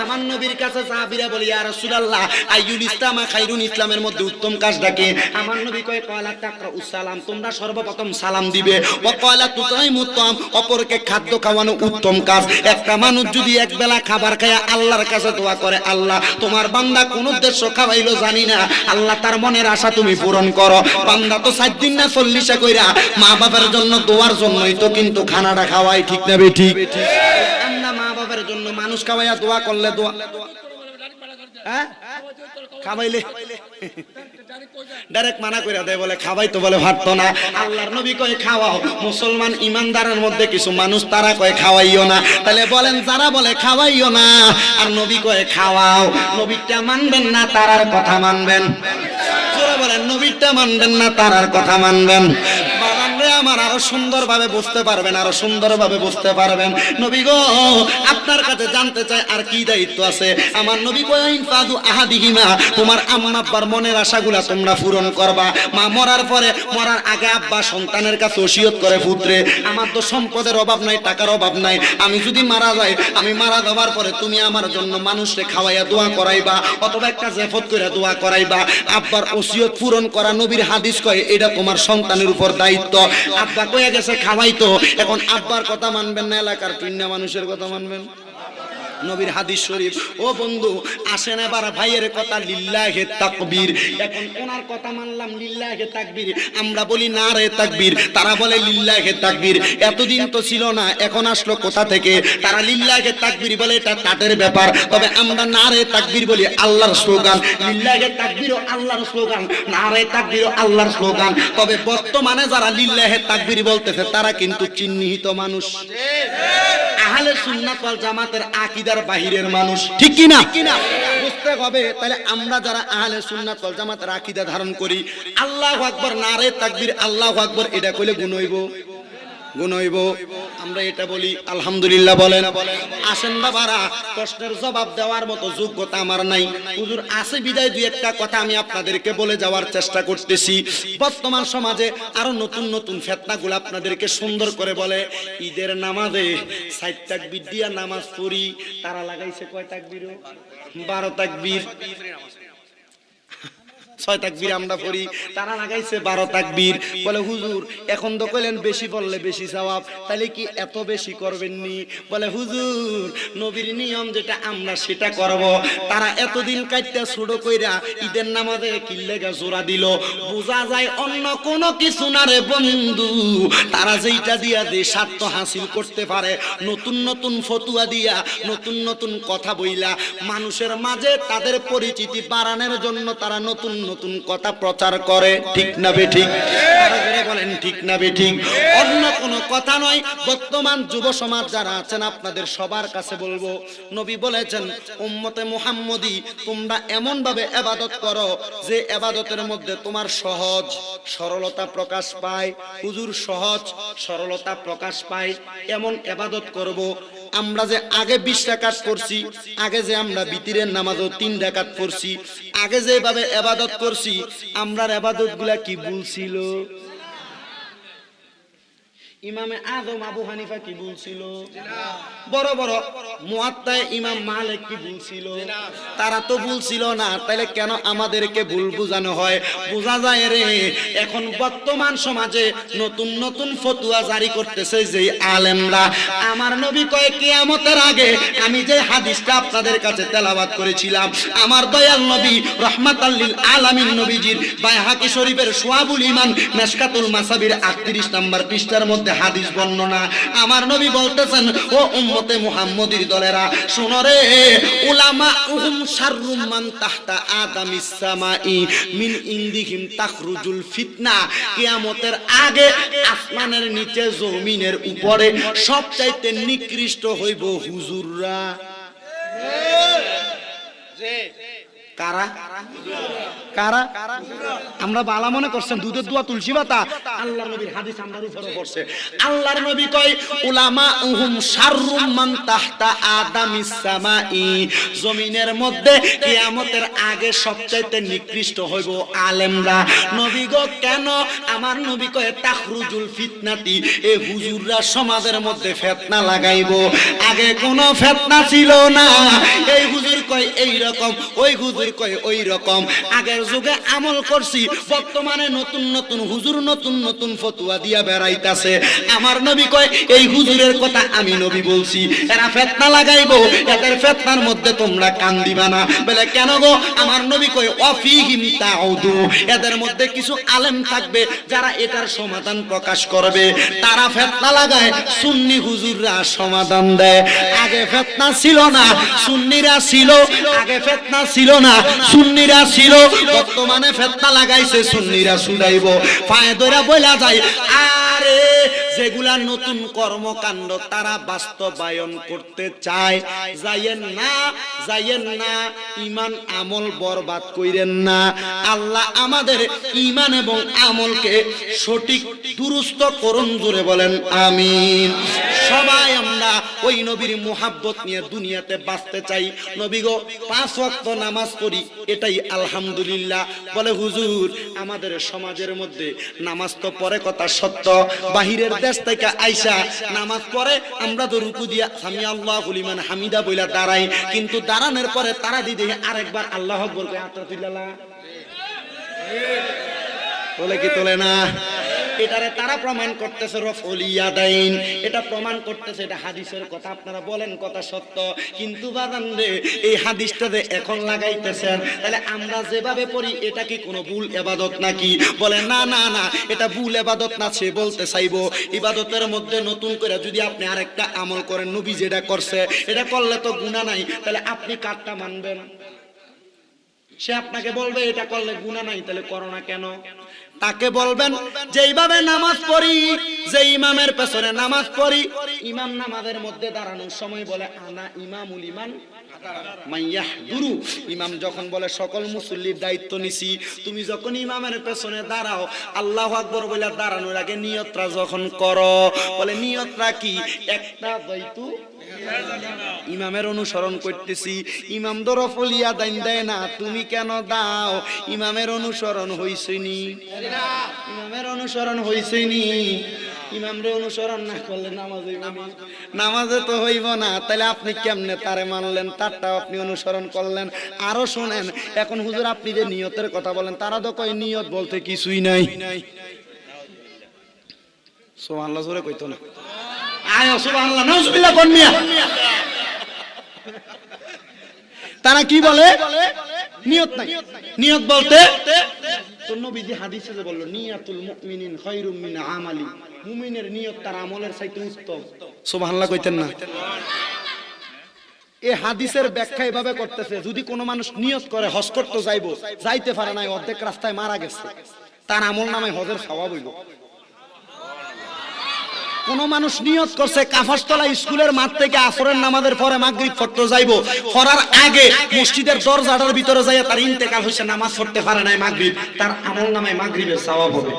আমার নবীর কাছে সাহাবীরা বলে ইয়া রাসূলুল্লাহ আইয়ুল ইসলাম খায়রুন, ইসলামের মধ্যে উত্তম কাজটাকে? আমার নবী কয় কয়লা তাকরাউস সালাম, তোমরা সর্বপ্রথম সালাম দিবে। ওয়া কয়লা তুতাইমুত তাম, অপরকে খাদ্য খাওয়ানো উত্তম কাজ। একটা মানুষ যদি এক বেলা খাবার খায় আল্লাহর কাছে দোয়া করে, আল্লাহ তোমার বান্দা কোন উদ্দেশ্য খাওয়াইলো জানি না, আল্লাহ তার মনের আশা তুমি পূরণ করো। বান্দা তো 7 দিন না 40 কইরা মা বাবার জন্য দোয়ার জন্যই তো কিন্তু খানাটা খাওয়াই, ঠিক না বেঠিক? আমরা মা বাবার জন্য মানুষ খাওয়াইয়া দোয়া করলে দোয়া খাওয়াইলে ডাইরেক্ট মানা করে দেয়, বলে খাওয়াই তো বলে ভাত তো না। আল্লাহর নবী কয় খাওয়াও। মুসলমান ইমানদারের মধ্যে কিছু মানুষ তারা কয় খাওয়াইও না। তাহলে বলেন যারা বলে খাওয়াইও না আর নবী কয় খাওয়াও, নবীটা মানবেন না তারার কথা মানবেন? জোরে বলেন নবীটা মানবেন না তারার কথা মানবেন? আমার আরো সুন্দরভাবে বুঝতে পারবেন, আরো সুন্দরভাবে বুঝতে পারবেন। নবী গো আপনার কাছে জানতে চাই আর কি দায়িত্ব আছে? আমার নবী কয় ইনফাদু আহাদিহিমা, তোমার আম্মা আব্বার মনের আশাগুলা তোমরা পূরণ করবা। মা মরার আগে আব্বা সন্তানের কাছে ওসিয়ত করে, পুত্রে আমার তো সম্পদের অভাব নাই, টাকার অভাব নাই, আমি যদি মারা যাই, আমি মারা যাওয়ার পরে তুমি আমার জন্য মানুষকে খাওয়াইয়া দোয়া করাইবা, অথবা একটা জেফত করে দোয়া করাইবা। আব্বার ওসিয়ত পূরণ করা নবীর হাদিস কয় এটা তোমার সন্তানের উপর দায়িত্ব। আব্বা কয়ে গেছে খাওয়াইতো, এখন আব্বার কথা মানবেন না এলাকার টুন্না মানুষের কথা মানবেন? নবীর হাদিস শরীফ। ও বন্ধু আসেন এবার ভাইয়ের কথা লিল্লাহে তাকবীর। এখন ওনার কথা মানলাম লিল্লাহে তাকবীর, আমরা বলি নারে তাকবীর, তারা বলে লিল্লাহে তাকবীর। এতদিন তো ছিল না, এখন আসলো কোথা থেকে? তারা লিল্লাহে তাকবীর বলে, এটা তাদের ব্যাপার। তবে আমরা নারে তাকবীর বলি, আল্লাহর স্লোগান। লিল্লাহে তাকবীরও আল্লাহর স্লোগান, নারে তাকবীরও আল্লাহর স্লোগান। তবে বর্তমানে যারা লিল্লাহে তাকবীর বলতেছে তারা কিন্তু চিহ্নিত মানুষ, আহলে সুন্নাত ওয়াল জামাতের আকীদার বাহিরের মানুষ, ঠিক কি না? বুঝতে হবে। তাহলে আমরা যারা আহলে সুন্নাত ওয়াল জামাতের আকীদা ধারণ করি, আল্লাহু আকবার নারে তাকবীর আল্লাহু আকবার এটা কইলে গুণ হইব, গুণ হইব। আমরা এটা বলি আলহামদুলিল্লাহ বলেন। আসেন বাবারা, প্রশ্নের জবাব দেওয়ার মতো যোগ্যতা আমার নাই, হুজুর আছে বিদায় দুই একটা কথা আমি আপনাদেরকে বলে যাওয়ার চেষ্টা করতেছি। বর্তমান সমাজে আরো নতুন নতুন ফিতনাগুলো আপনাদেরকে সুন্দর করে বলে। ঈদের নামাজে 4 তাকবীর দিয়া নামাজ পড়ি, তারা লাগাইছে কয় তাকবীর? 12 তাকবীর। 6 তাকবীর আমরা পড়ি, তারা লাগাইছে 12 তাকবীর। বলে হুজুর এখন তো কইলেন বেশি পড়লে বেশি সওয়াব, তাহলে কি এত বেশি করবেন নি? বলে হুজুর নবীর নিয়ম যেটা আমরা সেটা করব। তারা এতদিন কাইটা ছোট কইরা ঈদের নামাজে কিল্লেগা জোড়া দিল, বোঝা যায় অন্য কোনো কিছু না রে বন্ধু। তারা যেইটা দিয়া যে স্বার্থ হাসিল করতে পারে, নতুন নতুন ফতুয়া দিয়া, নতুন নতুন কথা বইলা মানুষের মাঝে তাদের পরিচিতি বাড়ানোর জন্য তারা নতুন নতুন কথা প্রচার করে। ঠিক না বেঠিক? বলেন ঠিক না বেঠিক? অন্য কোনো কথা নয়। বর্তমান যুব সমাজ যারা আছেন আপনাদের সবার কাছে বলবো, নবী বলেছেন উম্মতে মুহাম্মদী তোমরা এমন ভাবে ইবাদত করো যে ইবাদতের মধ্যে তোমার সহজ সরলতা প্রকাশ পায়। হুজুর সহজ সরলতা প্রকাশ পায় এমন ইবাদত করব। আমরা যে আগে 20 রাকাত পড়ছি, আগে যে আমরা বিতিরের নামাজও 3 রাকাত পড়ছি, আগে যেভাবে ইবাদত করছি, আমরার ইবাদতগুলা কি ভুল ছিল? ইমামে আযম আবু হানিফা কি বলছিল? বড় বড় মুয়াত্তায়ে ইমাম মালিক কি বলছিল? তারা তো বলছিল না। তাহলে কেন আমাদেরকে ভুল বোঝানো হয়? বোঝা যায় রে এখন বর্তমান সমাজে নতুন নতুন ফতোয়া জারি করতেছে যে আলেমরা। আমার নবী কয় কিয়ামতের আগে আমি যে হাদিসটা আপনাদের কাছে তেলাওয়াত করেছিলাম, আমার দয়াল নবী রাহমাতাল লিল আলামিন নবীজির বাইহাকি শরীফের শুআবুল ঈমান মিশকাতুল মাসাবির 38 নম্বর পৃষ্ঠার মধ্যে হাদিস বর্ণনা। আমার নবী বলতেছেন ও উম্মতে মুহাম্মদীর দলেরা শুনো রে, উলামা উহুম শাররুম মান তাহতা আদামিস সামাই মিন ইনদিহিম তাখরুজুল ফিতনা। কিয়ামতের আগে আসমানের নিচে জমিনের উপরে সবচাইতে নিকৃষ্ট হইব হুজুররা। কারা কারা? আমরা বালা মনে করছেন দুধের দোয়া তুলসী পাতা? আল্লাহর নবীর হাদিস আমরার উপরে পড়ছে। আল্লাহর নবী কয় উলামা উহুম শাররুম মান তাহতা আদামিস সামাই, জমিনের মধ্যে কিয়ামতের আগে সবচাইতে নিকৃষ্ট হইব আলেমরা। নবী গো কেন? আমার নবী কয় তাখরুজুল ফিতনাতি, এ হুজুররা সমাজের মধ্যে ফিতনা লাগাইবো। আগে কোনো ফিতনা ছিল না। এই হুজুর কয় এই রকম, ওই হুজুর কয় ওই রকম। আগের যুগে আমল করছি, বর্তমানে নতুন নতুন হুজুর নতুন নতুন ফতোয়া দিয়া বেড়াইতাছে। আমার নবী কয় এই হুজুরের কথা আমি নবী বলছি, এরা ফিতনা লাগাইবো, এদের ফিতনার মধ্যে তোমরা কান দিবা না। বলে কেন গো? আমার নবী কয় ওয়াফিহিম তাউদু, এদের মধ্যে কিছু আলেম থাকবে যারা এটার সমাধান প্রকাশ করবে। তারা ফিতনা লাগায়, সুন্নি হুজুররা সমাধান দেয়। আগে ফিতনা ছিল না, সুন্নিরা ছিল। আগে ফিতনা ছিল না, সুন্নিরা ছিল। বর্তমানে ফিতনা লাগাইছে, সুন্নিরা শুধাইবো। পায়ে ধরে বলা যায় আরে যেগুলা নতুন কর্মকাণ্ড তারা বাস্তবায়ন করতে চায়, যাইয়েন না, যাইয়েন না। ঈমান আমল বরবাদ কইরেন না। আল্লাহ আমাদের ঈমান এবং আমলকে সঠিক দুরুস্ত করুন। জোরে বলেন আমিন। সবাই আমরা ওই নবীর মুহাব্বত নিয়ে দুনিয়াতে বাঁচতে চাই। নবী গো 5 ওয়াক্ত নামাজ পড়ি, এটাই আলহামদুলিল্লাহ। বলে হুজুর আমাদের সমাজের মধ্যে নামাজ তো পরে কথা সত্য, বাহিরের দেশ থেকে আইসা নামাজ পড়ে, আমরা তো রুকু দিয়া সামি আল্লাহু লিমান হামিদা বইলা দাঁড়াই, কিন্তু দাঁড়ানোর পরে তারা দিদি আরেকবার আল্লাহু আকবার কই হাতটা তুইলা বলে কি তোলে না? এটারে তারা প্রমাণ করতেছে রফউল ইয়াদাইন, এটা প্রমাণ করতেছে এটা হাদিসের কথা। আপনারা বলেন কথা সত্য, কিন্তু বাজান রে এই হাদিসটা যে এখন লাগাইতেছেন, তাহলে আমরা যেভাবে পড়ি এটা কি কোনো ভুল ইবাদত নাকি? বলে না না না, এটা ভুল ইবাদত না। সে বলতে চাইবো ইবাদতের মধ্যে নতুন করে যদি আপনি আরেকটা আমল করেন, নবী যেটা করছে এটা করলে তো গুনাহ নাই, তাহলে আপনি কারটা মানবেন? সে আপনাকে বলবে এটা করলে গুনাহ নাই, তাহলে করো না কেন? তাকে বলবেন যেইভাবে নামাজ পড়ি, যে ইমামের পেছনে নামাজ পড়ি, ইমাম নামাজের মধ্যে দাঁড়ানোর সময় বলে আনা ইমামুল ইমান মাইয়াহদুরু, ইমাম যখন বলে সকল মুসল্লির দায়িত্ব নিছি, তুমি যখন ইমামের পেছনে দাঁড়াও আল্লাহু আকবার বলে দাঁড়ানোর আগে নিয়তটা যখন করো, বলে নিয়তটা কি? একটা দায়িত্ব ইমামের অনুসরণ করতেছি, ইমাম তো রফউল ইয়াদাইন দেয় না, তুমি কেন দাও? ইমামের অনুসরণ হইছেনি, ইমামের অনুসরণ হইছেনি। ইমামরে অনুসরণ না করলে নামাজে তো হইব না। তাহলে আপনি কেমনে তারে মানলেন, তারটাও আপনি অনুসরণ করলেন? আরো শোনেন, এখন হুজুর আপনি যে নিয়তের কথা বলেন, তারা তো কয় নিয়ত বলতে কিছুই নাই। সুবহানাল্লাহ জোরে কইতো না, আয় সুবহানাল্লাহ, নাউজুবিল্লাহ কোন মিয়া। তারা কি বলে? নিয়ত নাই। নিয়ত বলতে তো নবীজি হাদিসে যে বলল, নিয়াতুল মুমিনিন খায়রুম মিন আমালি, মুমিনের নিয়ত তার আমলের চাইতে উত্তম। সুবহানাল্লাহ কইতেন না? এই হাদিসের ব্যাখ্যা এভাবে করতেছে, যদি কোনো মানুষ নিয়ত করে হজ করতে যাইবো, যাইতে পারে নাই, অর্ধেক রাস্তায় মারা গেছে, তার আমল নামে হজের সওয়াব হইব। কোন মানুষ নিয়ত করছে কাফাসতলা স্কুলের মাঠ থেকে আসরের নামাজের পরে মাগরিব পড়তে যাইবো, পড়ার আগে মসজিদের দরজাটার ভিতরে যাইয়া তার ইন্তেকাল হইছে, নামাজ পড়তে পারে নাই মাগরিব, তার আমল নামে মাগরিবের সওয়াব হবে।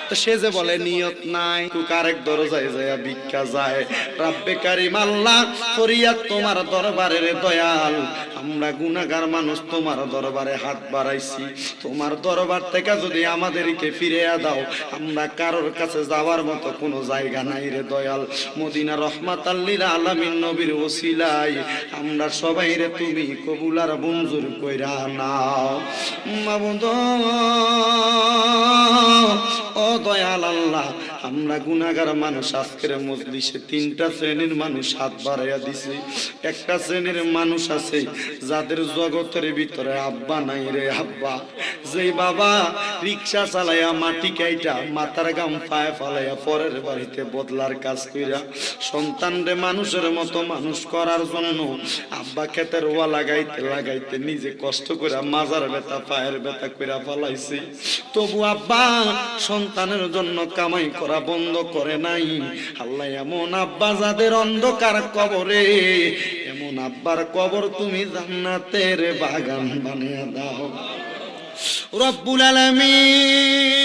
তো সে যে বলে নিয়ত নাই, আরেক দরজায় যায় ভিক্ষা যায়, রাব্বে কারিম আল্লাহ ফরিয়াদ তোমার দরবারে দয়াল, আমরা গুনাহগার মানুষ তোমার দরবারে হাত বাড়াইছি, তোমার দরবার থেকে যদি আমাদেরকে ফিরিয়ে দাও, আমরা কারোর কাছে যাওয়ার মতো কোনো জায়গা নাই রে দয়াল। মদিনা রহমাতাল লিল আলামিন নবীর ওসিলায় আমরা সবাই রে তুমি কবুল আর মঞ্জুর কইরা নাও। মাবুদ ও দয়াল আল্লাহ, আমরা গুনাহগার মানুষ, আজকের মজলিসে তিনটা শ্রেণীর মানুষ হাত বাড়াইয়া দিছে। একটা শ্রেণীর মানুষ আছে যাদের জগতের ভিতরে আব্বা নাই রে আব্বা, যেই বাবা রিকশা চালাইয়া মাটি কাইটা মাথার গাম পায়ে ফালাইয়া পরের বাড়িতে বদলার কাজ কইরা সন্তানরে মানুষের মতো মানুষ করার জন্য আব্বা ক্ষেতের ওয়া লাগাইতে লাগাইতে নিজে কষ্ট করে মাজার ব্যথা পায়ের ব্যথা কইরা ফালাইছে, তবু আব্বা সন্তানের জন্য কামাই করা বন্ধ করে নাই। আল্লাহ এমন আব্বা যাদের অন্ধকার কবরে, এমন আব্বার কবর তুমি জান্নাতের বাগান বানিয়ে দাও রব্বুল আলামিন।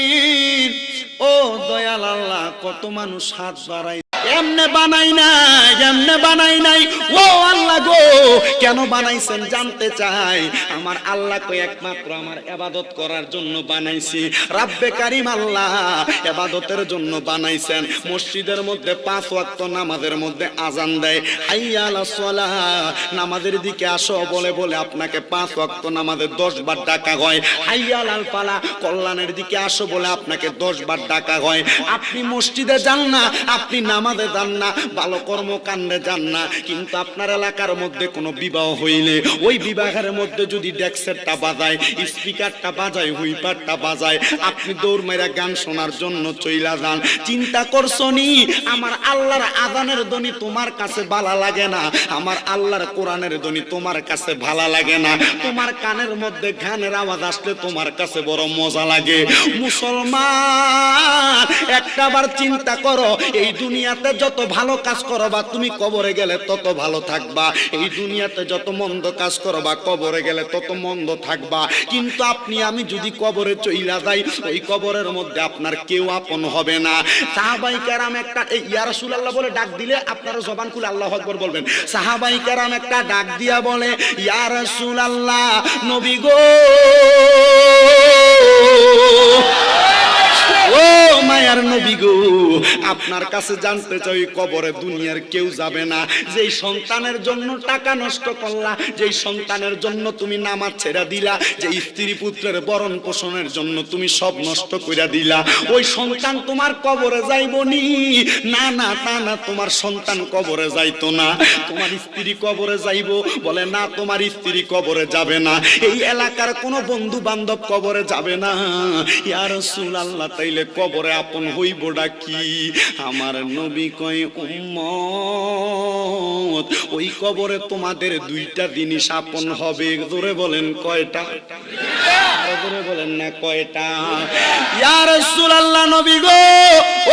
ও দয়াল আল্লাহ, কত মানুষ হাত বাড়াই এমনে বানাই নাই, এমনে বানাই নাই। ও আল্লাহ গো, কেন বানাইছেন জানতে চাই। আমার আল্লাহ কই একমাত্র আমার ইবাদত করার জন্য বানাইছি। রাব্বে কারিম আল্লাহ ইবাদতের জন্য বানাইছেন। মসজিদের মধ্যে 5 ওয়াক্ত নামাজের মধ্যে আজান দেয়, হাইয়া আলাস সালাহ, নামাজের দিকে আসো বলে বলে আপনাকে 5 ওয়াক্ত নামাজে 10 বার ডাকা হয়। হাইয়া আলাল ফালাহ, কল্যাণের দিকে আসো বলে আপনাকে 10 বার ডাকা হয়। আপনি মসজিদে যান না, আপনি নামাজে যান না, ভালো কর্মকাণ্ডে যান না, কিন্তু আপনার এলাকার মধ্যে কোনো বিবাহ হইলে ওই বিবাহের মধ্যে যদি ডেক্সেরটা বাজায়, স্পিকারটা বাজায়, হুইপারটা বাজায়, আপনি দৌড় মেরা গান শোনার জন্য চইলা যান। চিন্তা করছো নি আমার আল্লাহর আযানের ধ্বনি তোমার কাছে ভালো লাগে না, আমার আল্লাহর কোরআনের ধ্বনি তোমার কাছে ভালো লাগে না, তোমার কানের মধ্যে গানের আওয়াজ আসলে তোমার কাছে বড় মজা লাগে। মুসলমান একটাবার চিন্তা করো, এই দুনিয়াতে যত ভালো কাজ করবা তুমি কবরে গেলে তত ভালো থাকবা, এই দুনিয়াতে যত মন্দ কাজ করবা কবরে গেলে তত মন্দ থাকবা। কিন্তু আপনি আমি যদি কবরে চইলা যাই, ওই কবরের মধ্যে আপনার কেউ আপন হবে না। সাহাবায়ে কেরাম একটা ইয়া রাসূলুল্লাহ বলে ডাক দিলে আপনারা জবান খুলে আল্লাহু আকবার বলবেন। সাহাবায়ে কেরাম একটা ডাক দিয়া বলে, ইয়া রাসূলুল্লাহ, নবী গো, ও মায়ার নবী গো, আপনার কাছে জানতে চাই, কবরে দুনিয়ার কেউ যাবে না। যেই সন্তানের জন্য টাকা নষ্ট করলা, যেই সন্তানের জন্য তুমি নামাজ ছেড়ে দিলা, যে স্ত্রী পুত্রের বরণ পোষণের জন্য তুমি সব নষ্ট করে দিলা, ওই সন্তান তোমার কবরে যাইবনি? না না, তা না, তোমার সন্তান কবরে যাইতো না, তোমার স্ত্রী কবরে যাইবো। বলে না, তোমার স্ত্রী কবরে যাবে না, এই এলাকার কোনো বন্ধু বান্ধব কবরে যাবে না। ইয়া রাসূলুল্লাহ, তাইলে কবরে আপন হইবটা কি? আমার নবী কয়, উম্মত, ওই কবরে তোমাদের 2টা জিনিস আপন হবে। জোরে বলেন কয়টা? জোরে বলেন না কয়টা? ইয়া রাসূলুল্লাহ, নবী গো,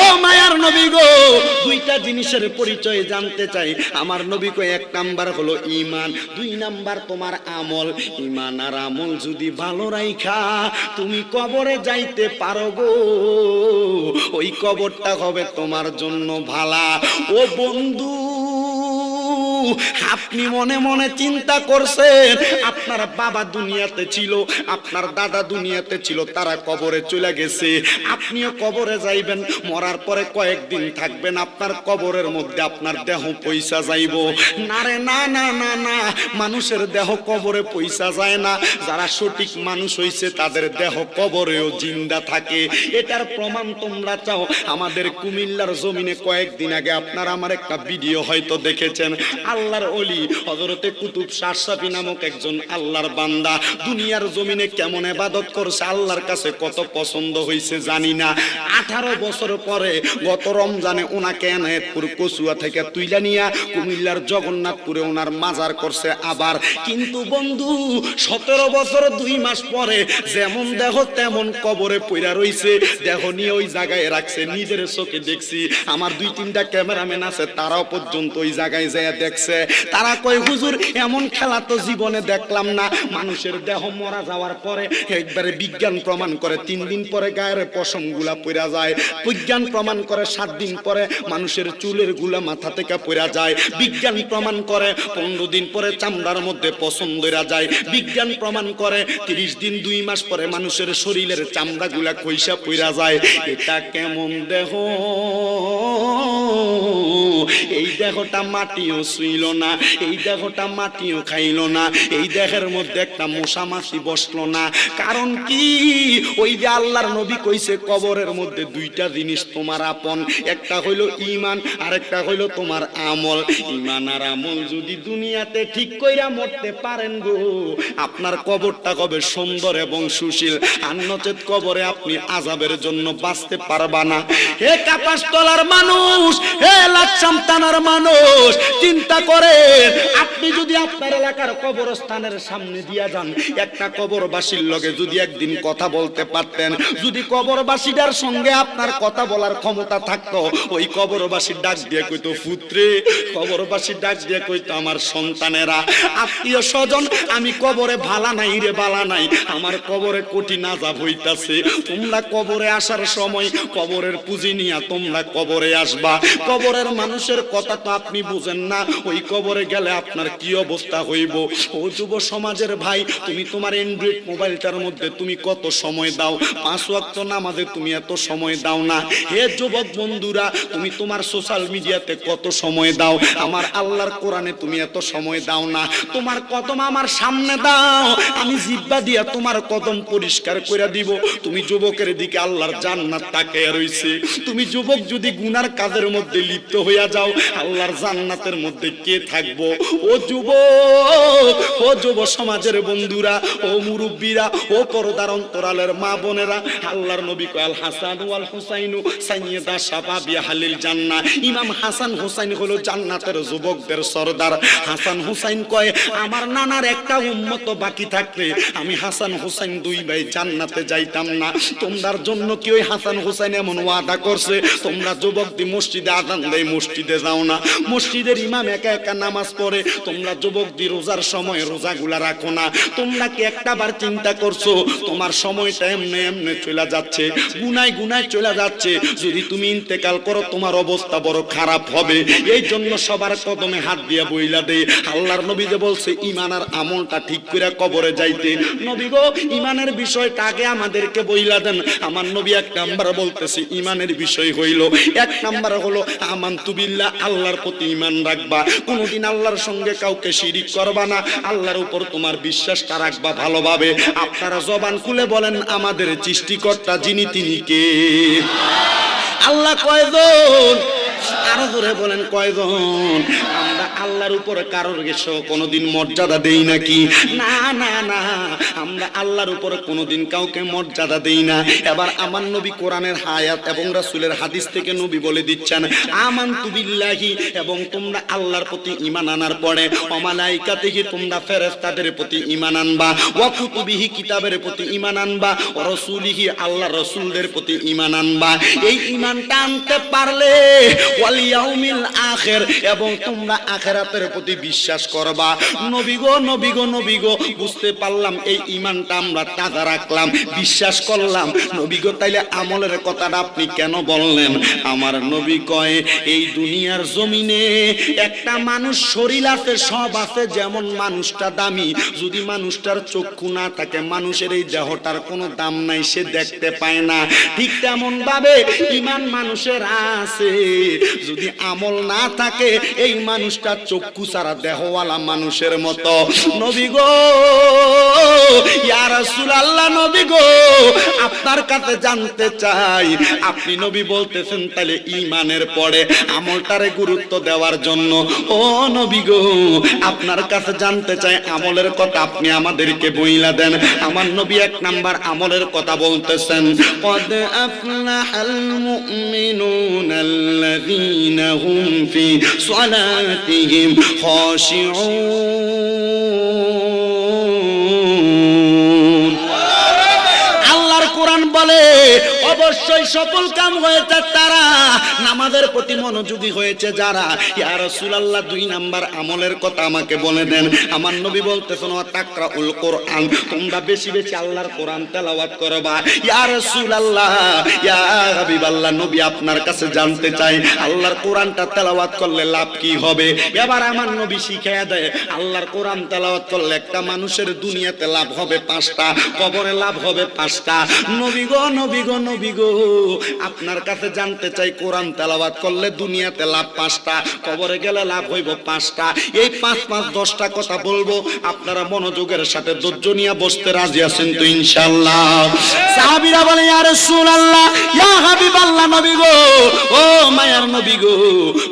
ও মায়ার নবী গো, 2টা জিনিসের পরিচয় জানতে চাই। আমার নবী কয়, 1 নাম্বার হলো ঈমান, 2 নাম্বার তোমার আমল। ঈমান আর আমল যদি ভালো রাইখা তুমি কবরে যাইতে পারো গো, ওই কবরটা হবে তোমার জন্য ভালা। ও বন্ধু, আপনি মনে মনে চিন্তা করছেন আপনার বাবা দুনিয়াতে ছিল, আপনার দাদা দুনিয়াতে ছিল, তারা কবরে চলে গেছে, আপনিও কবরে যাইবেন, মরার পরে কয়েকদিন থাকবেন, আপনার কবরের মধ্যে আপনার দেহ পয়সা যাইব। না রে না না না না, মানুষের দেহ কবরে পয়সা যায় না। যারা সঠিক মানুষ হইছে তাদের দেহ কবরেও জিন্দা থাকে। এটার প্রমাণ তোমরা চাও? আমাদের কুমিল্লার জমিনে কয়েকদিন আগে আপনারা আমার একটা ভিডিও হয়তো দেখেছেন। আল্লাহর ওলি হযরতে কুতুব শাহ সাফি নামক একজন আল্লাহর বান্দা দুনিয়ার জমিনে কেমন ইবাদত করছে, আল্লাহর কাছে কত পছন্দ হয়েছে জানি না। 18 বছর পরে গত রমজানে ওনাকে এনায়েতপুর কচুয়া থেকে তুইলা নিয়া কুমিল্লার জগন্নাথপুরে ওনার মাজার করছে আবার। কিন্তু বন্ধু 17 বছর 2 মাস পরে যেমন দেহ তেমন কবরে পইরা রইছে। দেহ নিয়ে ওই জায়গায় রাখছে, নিজের চোখে দেখছি। আমার 2-3টা ক্যামেরাম্যান আছে, তারাও পর্যন্ত ওই জায়গায় যায় দেখছে। তারা কয় হুজুর এমন খেলা তো জীবনে দেখলাম না। মানুষের দেহ মরা যাওয়ার পরে একবারে বিজ্ঞান প্রমাণ করে 3 দিন পরে গায়ের পশম গুলা পইরা যায়। বিজ্ঞান প্রমাণ করে 7 দিন পরে মানুষের চুলের গুলা মাথা থেকে পইরা যায়। বিজ্ঞান প্রমাণ করে 15 দিন পরে চামড়ার মধ্যে পশম ধরা যায়। বিজ্ঞান প্রমাণ করে 30 দিন 2 মাস পরে মানুষের শরীরের চামড়া গুলা খইসা পইরা যায়। এটা কেমন দেহ? এই দেহটা মাটিও ছুঁইল না, এই দেহটা মাটিও খাইল না, এই দেহের মধ্যে একটা মশা মাছি বসলো না। কারণ কি? ওই যে আল্লাহর নবী কইছে কবরের মধ্যে 2টা জিনিস তোমার আপন, একটা হইল ঈমান আর একটা হইল তোমার আমল। ঈমান আর আমল যদি দুনিয়াতে ঠিক কইরা মরতে পারেন গো, আপনার কবরটা হবে সুন্দর এবং সুশীল। আর নচেত কবরে আপনি আযাবের জন্য বাঁচতে পারবা না। হে কাপাসতলার মানুষ, হে লাকসাম থানার মানুষ, চিন্তা করেন আপনি যদি আপনার এলাকার কবরস্থানের সামনে দিয়া যান, একটা কবরবাসীর লগে যদি একদিন কথা বলতে পারতেন, যদি কবরবাসীদের সঙ্গে আপনার কথা বলার ক্ষমতা থাকতো, ওই কবরবাসীর ডাক দিয়ে কইতো পুত্রে, কবরবাসীর ডাক দিয়ে কইতো আমার সন্তানেরা, আত্মীয় স্বজন, আমি কবরে ভালা নাই রে বালা নাই, আমার কবরে কঠিন আযাব হইতাছে। তোমরা কবরে আসার সময় কবরের পুঁজি নিয়া তোমরা কবরে আসবা। কবরের মানুষের কথা তো আপনি বুঝেন না, ওই কবরে গেলে আপনার কি অবস্থা হইব। ও যুব সমাজের ভাই, তুমি তোমার অ্যান্ড্রয়েড মোবাইলটার মধ্যে তুমি কত সময় দাও? 5 ওয়াক্ত নামাজে তুমি এত সময় দাও না। হে যুবক বন্ধুরা, তুমি তোমার সোশ্যাল মিডিয়াতে কত সময় দাও? আমার আল্লাহর কোরআনে তুমি এত সময় দাও না। তোমার কদম আমার সামনে দাও, আমি জিহ্বা দিয়া তোমার কদম পরিষ্কার করে দিব। তুমি যুবকের দিকে আল্লাহর জান্নাত তাকিয়ে রইছে। তুমি যুবক যদি গুনার কাজের মধ্যে লিপ্ত হইয়া যাও, আল্লাহর জান্নাতের মধ্যে কে থাকবো? ও যুবক, ও যুব সমাজের বন্ধুরা, ও মুরব্বীরা, ও পর্দার অন্তরালের মা বোনেরা, আল্লাহর নবী কয় আল হাসান ওয়াল হুসাইনু সাইয়্যিদা শাবাবি আহলিল জান্নাহ। ইমাম হাসান হুসাইন হলো জান্নাতের যুবকদের সরদার। হাসান হুসাইন কয় আমার নানার একটা উম্মত বাকি থাকলে আমি হাসান হুসাইন 2 ভাই জান্নাতে যাইতাম না। তোমার জন্য কি ওই হাসান হুসাইন এমন ওয়াদা করছে? তোমরা যুবকদের মসজিদে আযান দেয়, মসজিদে যাও না, মসজিদের ইমাম একা একা নামাজ পড়ে, তোমরা যুবকদের রোজার সময় রোজাগুলা রাখো না। তোমরা কি একটাবার চিন্তা করছো তোমার সময়টা এমনি এমনি চলে যাচ্ছে, গুনায় গুনায় চলে যাচ্ছে? যদি তুমি ইন্তেকাল করো তোমার অবস্থা বড় খারাপ হবে। এই জন্য সবার কদমে হাত দিয়া বইলা দে। আল্লাহর নবী যে বলছে ঈমান আর আমলটা ঠিক করে কবরে যাইতে, নবী গো ঈমানের বিষয়টা আগে আমাদেরকে বইলা দেন। আমার নবী 1 নাম্বার বলতেছে ঈমানের বিষয় হইল, 1 নাম্বার হলো আমানতু বিল্লাহ, আল্লাহর প্রতি ঈমান রাখবা। কোনদিন আল্লাহর সঙ্গে কাউকে শিরিক করবা না, আল্লাহর উপর তোমার বিশ্বাসটা রাখবা ভালোভাবে। আপনারা জবান খুলে বলেন আমাদের সৃষ্টিকর্তা যিনি তিনি কে? আল্লাহ কয়জন? আরো জোরে বলেন কয়জন? আমরা আল্লাহর উপর কারোর কোনোদিন মর্যাদা দেই নাকি? না না না, আমরা আল্লাহর উপর কোনোদিন কাউকে মর্যাদা দেই না। এবার আমার নবী কোরআনের আয়াত এবং রাসূলের হাদিস থেকে নবী বলে দিচ্ছেন আমানতু বিল্লাহি, এবং তোমরা আল্লাহর প্রতি ঈমান আনার পরে ওয়া মালাইকাতিহি, তোমরা ফেরেশতাদের প্রতি ঈমান আনবা, ওয়া কুতুবিহি, কিতাবের প্রতি ঈমান আনবা, ওয়া রাসূলিহি, আল্লাহর রাসূলদের প্রতি ঈমান আনবা। এই ঈমানটা আনতে পারলে ওয়াল ইয়াউমিল আখির, এবং তোমরা আখিরাতের প্রতি বিশ্বাস করবা। নবী গো নবী গো নবী গো, বুঝতে পারলাম এই ঈমানটা আমরা তাজা রাখলাম, বিশ্বাস করলাম। নবী গো তাইলে আমলের কথাটা আপনি কেন বললেন? আমার নবী কয়, এই দুনিয়ার জমিনে একটা মানুষ শরীর আছে, সব আছে, যেমন মানুষটা দামি, যদি মানুষটার চক্ষু না থাকে মানুষের এই দেহটার কোনো দাম নাই, সে দেখতে পায় না। ঠিক তেমন ভাবে ঈমান মানুষের আছে, যদি আমল না থাকে এই মানুষটা চক্ষু ছাড়া দেহওয়ালা মানুষের মতো। নবী গো ইয়া রাসূলুল্লাহ, নবী গো আপনার কাছে জানতে চাই, আপনি নবী বলতেছেন তাহলে ঈমানের পরে আমলটারে গুরুত্ব দেওয়ার জন্য। ও নবী গো আপনার কাছে জানতে চাই আমলের কথা, আপনি আমাদেরকে বইলা দেন। আমার নবী এক নাম্বার আমলের কথা বলতেছেন, قد أفلح المؤمنون الذين هم في صلاتهم خاشعون। আল্লাহর কোরআন বলে অবশ্যই সফল কাম হয়েছে তারা, নামাজের প্রতি মনোযোগী হয়েছে যারা। ইয়া রাসূলুল্লাহ দুই নাম্বার আমলের কথা আমাকে বলে দেন। আমার নবী বলতেছেন, ওয়া তাকরাউল কোরআন, তোমরা বেশি বেশি আল্লাহর কোরআন তেলাওয়াত করবা। ইয়া রাসূলুল্লাহ, ইয়া হাবিবাল্লাহ, নবী আপনার কাছে জানতে চাই আল্লাহর কোরআনটা তেলাওয়াত করলে লাভ কি হবে? এবার আমার নবী শিখিয়ে দেয়, আল্লাহর কোরআন তেলাওয়াত করলে একটা মানুষের দুনিয়াতে লাভ হবে 5টা, কবরে লাভ হবে 5টা। নবী গো নবী গো নবী গো আপনার কাছে জানতে চাই, কোরআন তেলাওয়াত করলে দুনিয়াতে লাভ 5টা, কবরে গেলে লাভ হইব 5টা। এই 5 5 10টা কথা বলবো, আপনারা মনোযোগের সাথে ধৈর্য নিয়ে বসতে রাজি আছেন তো ইনশাআল্লাহ? সাহাবীরা বলে, ইয়া রাসূলুল্লাহ, ইয়া হাবিবাল্লাহ, নবী গো, ও মায়ার নবী গো,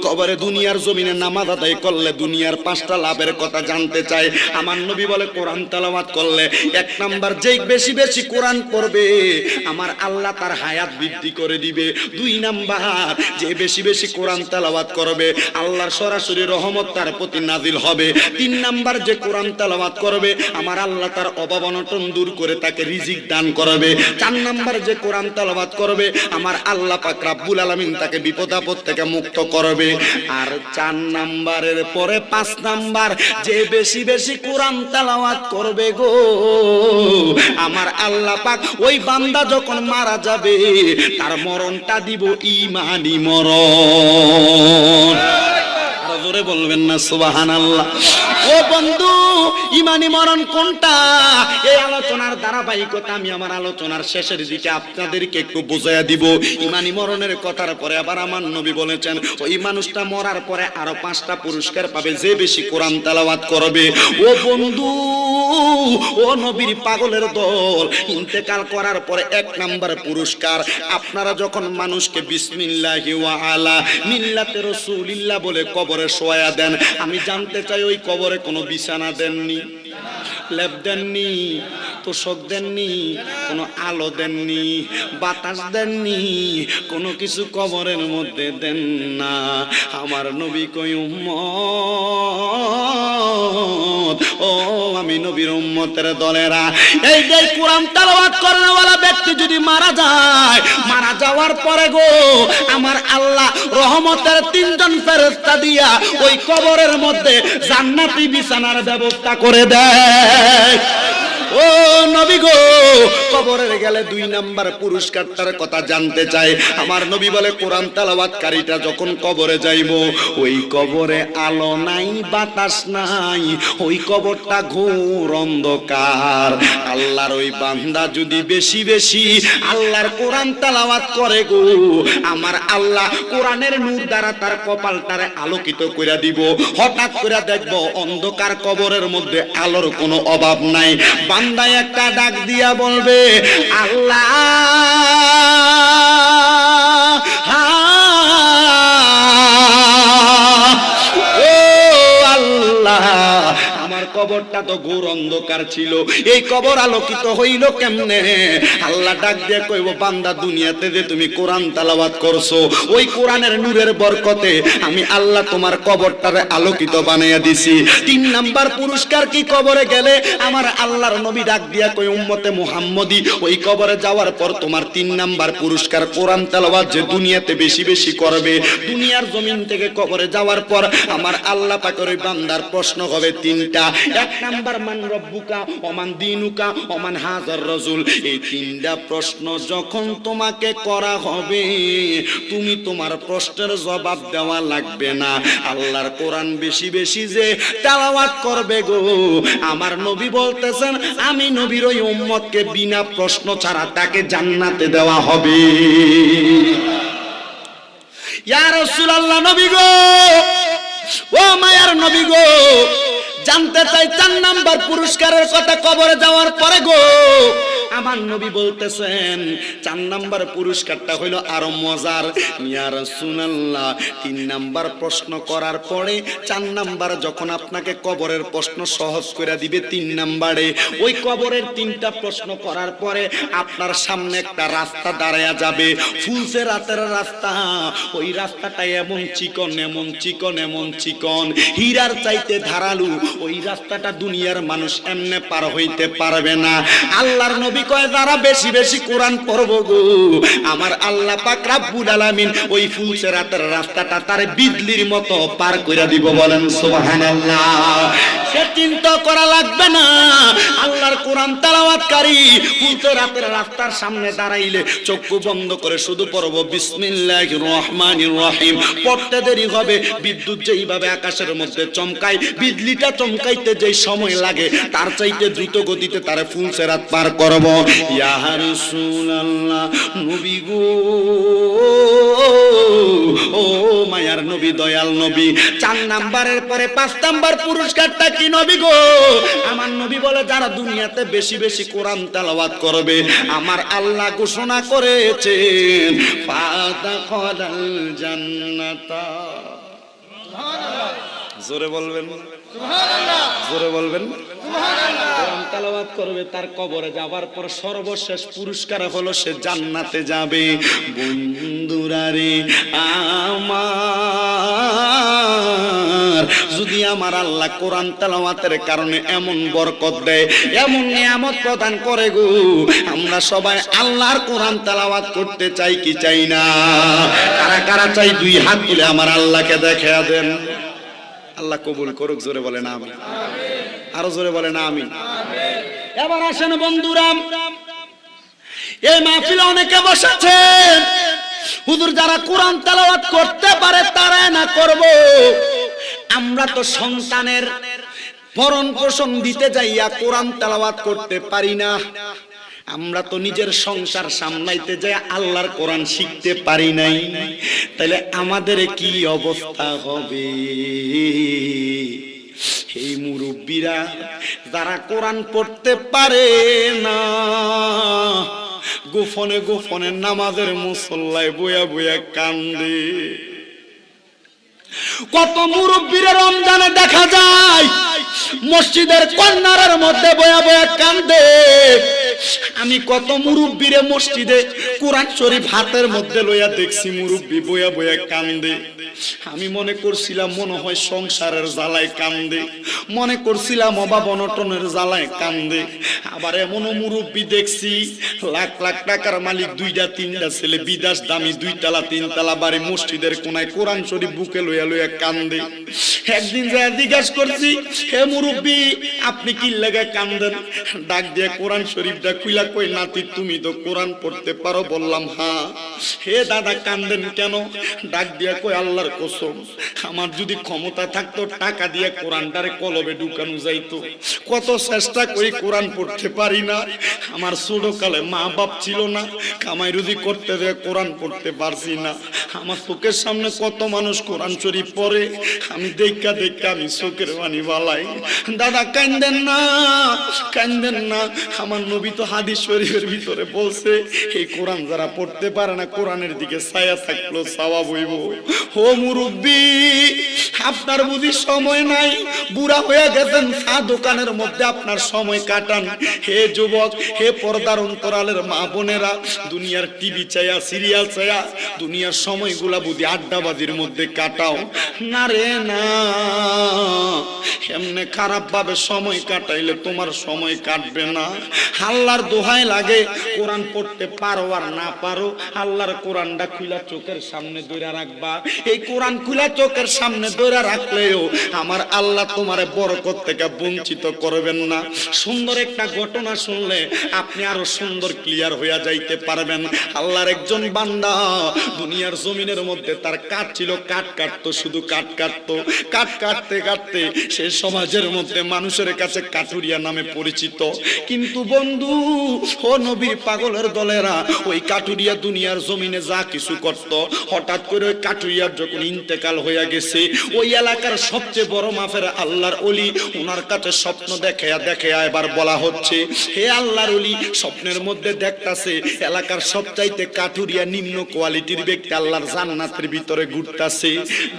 কবরে দুনিয়ার জমিনে নামাজ আদায় করলে দুনিয়ার 5টা লাভের কথা জানতে চাই। আমার নবী বলে, কোরআন তেলাওয়াত করলে 1 নাম্বার যেই বেশি বেশি কোরআন পড়বে আমার আল্লাহ তার হায়াত বৃদ্ধি করে দিবে। 2 নাম্বার যে বেশি বেশি কোরআন তেলাওয়াত করবে আল্লাহর সরাসরি রহমত তার প্রতি নাজিল হবে। 3 নাম্বার যে কোরআন তেলাওয়াত করবে আমার আল্লাহ তার অভাব অনটন দূর করে তাকে রিজিক দান করবে। 4 নাম্বার যে কোরআন তেলাওয়াত করবে আমার আল্লাহ পাক রব্বুল আলামিন তাকে বিপদ আপদ থেকে মুক্ত করবে। আর 4 নাম্বারের পরে 5 নাম্বার যে বেশি বেশি কোরআন তেলাওয়াত করবে গো আমার আল্লাহ পাক ওই বান্দা যখন মারা যাবে তার মরণটা দিব ঈমানি মরণ। আরো জোরে বলবেন না সুবহানাল্লাহ? ও বন্ধু, ঈমানি মরণ কোনটা? এই আলোচনার ধারাবাহিকতা আমি আমার আলোচনার শেষের দিকে আপনাদেরকে একটু বুঝাইয়া দিব। ঈমানি মরণের কথার পরে আবার আমার নবী বলেছেন, ওই মানুষটা মরার পরে আরো 5টা পুরস্কার পাবে যে বেশি কোরআন তেলাওয়াত করবে। ও বন্ধু, ও নবীর পাগলের দল, ইন্তেকাল করার পরে 1 নাম্বার পুরস্কার, আপনারা যখন মানুষকে বিসমিল্লাহি ওয়া আলা মিল্লাতে রাসূলিল্লাহ বলে কবরে শোয়া দেন, আমি জানতে চাই ওই কবরে কোনো বিছানা দেননি, লেপ দেননি, তোষক দেননি, কোনো আলো দেননি, বাতাস দেননি, কোনো কিছু কবরের মধ্যে দেন না। আমার নবী কই, উম্মত, ও আমি নবীর উম্মতের দলেরা, এই যে কোরআন তেলাওয়াত করানোওয়ালা ব্যক্তি যদি মারা যায়, মারা যাওয়ার পরে গো আমার আল্লাহ রহমতের 3 জন ফেরেশতা দিয়া ওই কবরের মধ্যে জান্নাতি বিছানার ব্যবস্থা করে দেয়। ও নবী গো, কবরের গেলে 2 নাম্বার পুরস্কারটার কথা জানতে চাই। আমার নবী বলে, কোরআন তেলাওয়াতকারীটা যখন কবরে যাইব ওই কবরে আলো নাই, বাতাস নাই, ওই কবরটা ঘোর অন্ধকার। আল্লাহর ওই বান্দা যদি বেশি বেশি আল্লাহর কোরআন তেলাওয়াত করে গো আমার আল্লাহ কোরআনের নূর দ্বারা তার কপালটারে আলোকিত করে দিব। হঠাৎ করে দেখবো অন্ধকার কবরের মধ্যে আলোর কোনো অভাব নাই। বান্দা একটা ডাক দিয়া বলবে, আল্লাহ ও আল্লাহ, আমার কবরটা তো ঘোর অন্ধকার ছিল, এই কবর আলোকিত হইল কেমনে? আল্লাহ ডাক দিয়ে কইব, বান্দা দুনিয়াতে যে তুমি কোরআন তেলাওয়াত করছো, ওই কোরআনের নূরের বরকতে আমি আল্লাহ তোমার কবরটারে আলোকিত বানাইয়া দিছি। 3 নাম্বার পুরস্কার কি? কবরে গেলে আমার আল্লাহর নবী ডাক দিয়া কই, উম্মতে মুহাম্মদী, ওই কবরে যাওয়ার পর তোমার 3 নাম্বার পুরস্কার কোরআন তেলাওয়াত যে দুনিয়াতে বেশি বেশি করবে। দুনিয়ার জমিন থেকে কবরে যাওয়ার পর আমার আল্লাহ পাকের ওই বান্দার প্রশ্ন হবে 3টা। 1 নাম্বার, মান রব্বুকা ওমান দিনুকা ওমান হাজার রাসূল। এই 3টা প্রশ্ন যখন তোমাকে করা হবে, তুমি তোমার প্রশ্নের জবাব দেওয়া লাগবে না। আল্লাহর কোরআন বেশি বেশি যে তেলাওয়াত করবে গো, আমার নবী বলতেছেন আমি নবীর ওই উম্মতকে বিনা প্রশ্ন ছাড়া তাকে জান্নাতে দেওয়া হবে। ইয়া রাসূলুল্লাহ, নবী গো, ও মায়ার নবী গো, জানতে চাই 4 নাম্বার পুরস্কারের কথা কবরে যাওয়ার পরে গো। আমার নবী বলতেছেন 4 নাম্বার পুরস্কারটা হইল আরো মজার। ইয়া রাসূলুল্লাহ, 3 নাম্বার প্রশ্ন করার পরে 4 নাম্বার যখন আপনাকে কবরের প্রশ্ন সহজ করে দিবে, 3 নাম্বারে ওই কবরের 3টা প্রশ্ন করার পরে আপনার সামনে একটা রাস্তা দাঁড়ায়া যাবে, ফুলসে রাতের রাস্তা। ওই রাস্তাটা এমন চিকন, এমন চিকন, এমন চিকন, হীরার চাইতে ধারালু। ওই রাস্তাটা দুনিয়ার মানুষ এমনে পার হইতে পারবে না। আল্লাহর নবী কয়, যারা বেশি বেশি কোরআন পড়বো গো, আমার আল্লাহ পাক রব্বুল আলামিন ওই ফুলসে রাতের রাস্তাটা তারে বিজলির মতো পার কইরা দিব। বলেন সুবহানাল্লাহ। সে চিন্তা করা লাগবে না, আল্লাহর কোরআন তেলাওয়াতকারী ফুলসে রাতের রাস্তার সামনে দাঁড়াইলে চক্ষু বন্ধ করে শুধু পড়বো বিসমিল্লাহির রহমানির রহিম। পড়তে দেরি হবে, বিদ্যুৎ যেইভাবে আকাশের মধ্যে চমকায়, বিজলিটা চমকাইতে যেই সময় লাগে তার চাইতে দ্রুত গতিতে তারে ফুলসে রাত পার করব। ইয়া রাসূলুল্লাহ, নবী গো, ও মায়ার নবী, দয়াল নবী, 4 নাম্বারের পরে 5 নাম্বার পুরস্কারটা কি নবী গো? আমার নবী বলে, যারা দুনিয়াতে বেশি বেশি কোরআন তেলাওয়াত করবে, আমার আল্লাহ ঘোষণা করেছেন ফাদাখালাল জান্নাতা। সুবহানাল্লাহ, জোরে বলবেন সুবহানাল্লাহ, জোরে বলবেন সুবহানাল্লাহ। কোরআন তেলাওয়াত করবে, তার কবরে যাবার পর সর্বশেষ পুরস্কার হলো সে জান্নাতে যাবে। বন্ধুরা রে আমার, যদি আমার আল্লাহ কোরআন তেলাওয়াতের কারণে এমন বরকত দেয়, এমন নিয়ামত প্রদান করে গো, আমরা সবাই আল্লাহর কোরআন তেলাওয়াত করতে চাই কি চাই না? কারা কারা চাই 2 হাত তুলে আমার আল্লাহকে দেখায়া দেন। আল্লাহ কবুল করুক, জোরে বলেন আমিন। আরো জোরে বলেন আমিন। এবার আসেন বন্ধুরা, এই মাহফিলে অনেকে বসেছেন, হুজুর যারা কোরআন তেলাওয়াত করতে পারে তারা না করব। আমরা তো সন্তানের ভরণ পোষণ দিতে যাইয়া কোরআন তেলাওয়াত করতে পারি না। আমরা তো নিজের সংসার সামলাইতে যাই আল্লাহর কোরআন শিখতে পারি নাই, তাহলে আমাদের কি অবস্থা হবে? এই মুরব্বীরা যারা কোরআন পড়তে পারে না, গোপনে গোপনে নামাজের মুসল্লায় বইয়া বইয়া কান্দে। কত মুরব্বীরা রমজানে দেখা যায় মসজিদের কর্নারের মধ্যে বইয়া বইয়া কান্দে। আমি কত মুরব্বীরে মসজিদে কোরআন শরীফ হাতের মধ্যে লইয়া দেখছি, মুরব্বী বইয়া বইয়া কান্দে। আমি মনে করছিলাম মনে হয় সংসারের জ্বালায় কান্দে, মনে করছিলাম অভাব অনটনের জ্বালায় কান্দে। আবার এমনও মুরব্বী দেখছি লাখ লাখ টাকার মালিক, 2টা 3টা ছেলে, বিদেশ দামি 2 তলা 3 তলা বাড়ি, মসজিদের কোনায় কোরআন শরীফ বুকে লইয়া লইয়া কান্দে। একদিন যা জিজ্ঞাসা করছি, হে মুরব্বী আপনি কি লাগা কান্দেন? ডাক দিয়ে কোরআন শরীফটা খুইলা কই, নাতি তুমি তো কোরআন পড়তে পারো? বললাম হ্যাঁ। হে দাদা কান্দেন কেন? ডাক দিয়া কই, আল্লাহর কসম আমার যদি ক্ষমতা থাকতো টাকা দিয়ে কোরআনটারে কলবে ঢুকানো যাইতো। কত চেষ্টা করি কোরআন পড়তে পারি না। আমার ছোটকালে মা বাপ ছিল না, কামাই রুজি করতে দিয়ে কোরআন পড়তে পারছি না। আমার চোখের সামনে কত মানুষ কোরআন শরীফ পড়ে, আমি দেখা দেখা আমি চোখের পানি বালাই। দাদা কান্দেন না, কান্দেন না, আমার নবী তো তো হাদিস শরীফের ভিতরে বলছে এই কোরআন যারা পড়তে পারে না কোরআনের দিকে ছায়া থাকলো সওয়াব হইব। ও মুরব্বি, আপনার বুঝি সময় নাই? বুড়া হয়ে গেছেন, চা দোকানের মধ্যে আপনার সময় কাটান। হে যুবক, হে পর্দার অন্তরালের মা বোনেরা, দুনিয়ার টিভি চায়া, সিরিয়াল চায়া দুনিয়ার সময়গুলা বুঝি আড্ডাবাজির মধ্যে কাটাও না রে না। এমনি খারাপ ভাবে সময় কাটাইলে তোমার সময় কাটবে না। আল্লাহর দোহাই লাগে, কোরআন পড়তে পারো আর না পারো, আল্লাহর কোরআনটা খুলা চোখের সামনে ধরে রাখবা। এই কোরআন খুলা চোখের সামনে ধরে রাখলেও আমার আল্লাহ তোমারে বরকত থেকে বঞ্চিত করবেন না। সুন্দর একটা ঘটনা শুনলে আপনি আরো সুন্দর ক্লিয়ার হইয়া যাইতে পারবেন। আল্লাহর একজন বান্দা দুনিয়ার জমিনের মধ্যে তার কাঠ ছিল, কাঠ কাটতো, শুধু কাঠ কাটতো। কাঠ কাটতে কাটতে সে সমাজের মধ্যে মানুষের কাছে কাঠুরিয়া নামে পরিচিত। কিন্তু বন্ধু, ও নবীর পাগলের দলেরা, ওই কাঠুরিয়া দুনিয়ার জমিনে যা কিছু করত, হঠাৎ করে ওই কাঠুরিয়ার যখন ইন্তেকাল হইয়া গেছে, ওই এলাকার সবচেয়ে বড় মাফের আল্লাহর ওলি ওনার কাছে স্বপ্ন দেখায়া দেখায়া এবার বলা হচ্ছে, হে আল্লাহর ওলি, স্বপ্নের মধ্যে দেখতাছে এলাকার সবচাইতে কাঠুরিয়া নিম্ন কোয়ালিটির ব্যক্তি আল্লাহর জান্নাতের ভিতরে ঘুরতাছে।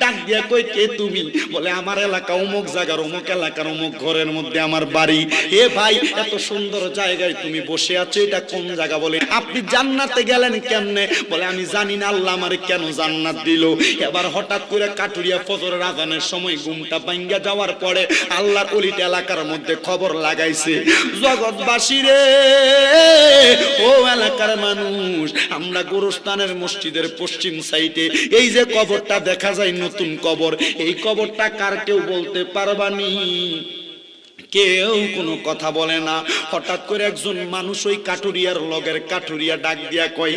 ডাক দিয়া কই, কে তুমি? বলে আমার এলাকা অমুক জায়গার অমুক এলাকার অমুক ঘরের মধ্যে আমার বাড়ি। হে ভাই, এত সুন্দর জায়গায় তুমি বসে আছো, এটা কোন জায়গা? বলে আপনি জান্নাতে গেলেন কেমনে? বলে আমি জানি না আল্লাহ আমারে কেন জান্নাত দিল। এবার হঠাৎ করে কাঠুরিয়া ফজরের আজানের সময় ঘুমটা ভাঙ্গা যাওয়ার পরে আল্লাহর ওলিটা এলাকার মধ্যে খবর লাগাইছে, জগৎবাসী রে, ও এলাকার মানুষ, আমরা গোরস্থানের মসজিদের পশ্চিম সাইডে এই যে কবরটা দেখা যায়, নতুন কবর, এই কবরটা কার কেউ বলতে পারবানি? কেউ কোনো কথা বলে না। হঠাৎ করে একজন মানুষ ওই কাঠুরিয়ার লগের কাঠুরিয়া ডাক দিয়া কয়,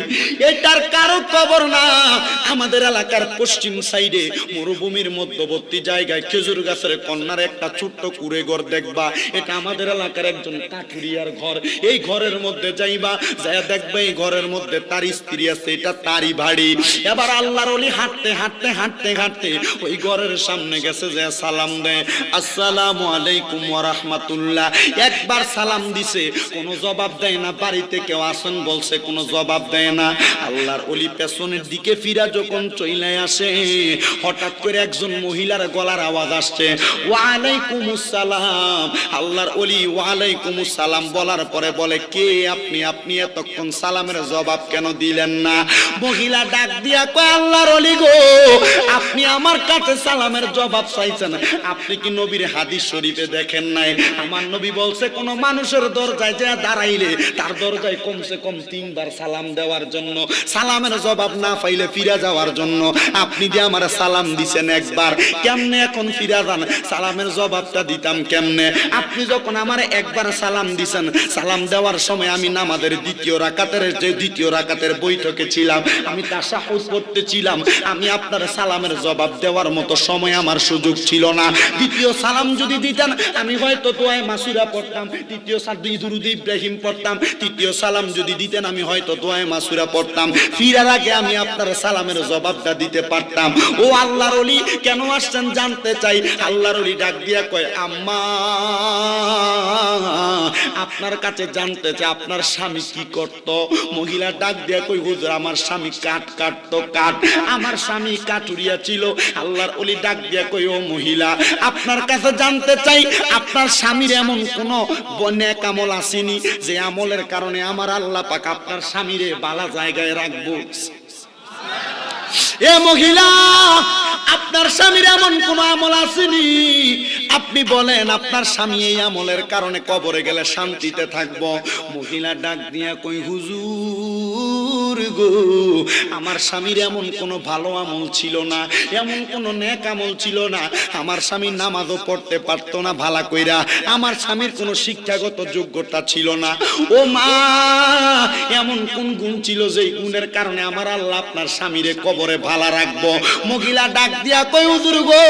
এটার কারো কবর না, আমাদের এলাকার পশ্চিম সাইডে মরুভূমির মধ্যবর্তী জায়গায় খেজুর গাছের কন্যার একটা ছোট্ট কুড়ে ঘর দেখবা, এটা আমাদের এলাকার একজন কাঠুরিয়ার ঘর। এই ঘরের মধ্যে যাইবা, যাইয়া দেখবা এই ঘরের মধ্যে তার স্ত্রী আছে, এটা তারই বাড়ি। এবার আল্লাহর ওলি হাঁটতে হাঁটতে হাঁটতে হাঁটতে ওই ঘরের সামনে গেছে, যে সালাম দেয়, আসসালামু আলাইকুম ওয়া রাহমাতুল্লাহ। একবার সালাম দিছে, কোনো জবাব দেয় না। বাড়িতে কেউ আসেন বলছে, কোনো জবাব দেয় না। আল্লাহর ওলি পেছনের দিকে ফিরা যখন চলে আসে, হঠাৎ করে একজন মহিলার গলার আওয়াজ আসছে, ওয়া আলাইকুমুস সালাম। আল্লাহর ওলি ওয়া আলাইকুমুস সালাম বলার পরে বলে, কে আপনি? আপনি এতক্ষণ সালামের জবাব কেন দিলেন না? মহিলা ডাক দিয়া কয়, আল্লাহর ওলি গো, আপনি আমার কাছে সালামের জবাব চাইছেন, আপনি কি নবীর হাদিস শরীফে দেখেন নাই? আমার নবী বলছে, কোন মানুষের দরজায় যা দাঁড়াইলে তার দরজায় কমসে কম 3 বার সালাম দেওয়ার জন্য, সালামের জবাব না পাইলে ফিরে যাওয়ার জন্য। আপনি যে আমার সালাম দিছেন একবার, কেমনে এখন ফিরে যান? সালামের জবাবটা দিতাম কেমনে? আপনি যখন আমার একবার সালাম দিছেন, সালাম দেওয়ার সময় আমি নামাজের দ্বিতীয় রাকাতের বৈঠকে ছিলাম, আমি তাশাহুদ পড়তেছিলাম, আমি আপনার সালামের জবাব দেওয়ার মতো সময় আমার সুযোগ ছিল না। দ্বিতীয় সালাম যদি দিতেন, আমি হয়তো দোয়ায়ে মাসুরা পড়তাম, দ্বিতীয় দুরূদ ইব্রাহিম পড়তাম, তৃতীয় সালাম যদি দিতেন আমি হয়তো দোয়ায়ে মাসুরা পড়তাম, ফিরার আগে আমি আপনার সালামের জবাবটা দিতে পারতাম। ও আল্লাহর ওলি, কেন আসছেন জানতে চাই? আল্লাহর ওলি ডাক দিয়া কয়, আম্মা, আপনার কাছে জানতে চাই আপনার স্বামী কি করত? মহিলা ডাক দিয়া কই, হুজুর আমার স্বামী কাঠ কাটতো, কাঠ, আমার স্বামী কাঠুরিয়া ছিল। আল্লাহর ওলি ডাক দিয়া কই, ও মহিলা, আপনার কাছে জানতে চাই আপনার স্বামীর এমন কোন নেক আমল আসেনি যে আমলের কারণে আমার আল্লাহ পাক আপনার স্বামীরে বালা জায়গায় রাখবো? এ মহিলা, আপনার স্বামীর এমন কোন আমল আসেনি? আপনি বলেন, আপনার স্বামী এই আমলের কারণে কবরে গেলে শান্তিতে থাকবো? মহিলা ডাক দিয়া কই, হুজুর গো, আমার স্বামীর এমন কোন ভালো আমল ছিল না, এমন কোন নেক আমল ছিল না। আমার স্বামী নামাজও পড়তে পারতো না ভালা কইরা, আমার স্বামীর কোন শিক্ষাগত যোগ্যতা ছিল না। ও মা, এমন কোন গুণ ছিল যেই গুণের কারণে আমার আল্লাহ আপনার স্বামীরে কবরে ভালা রাখবো? মহিলা ডাক দিয়া কই, হুজুর গো,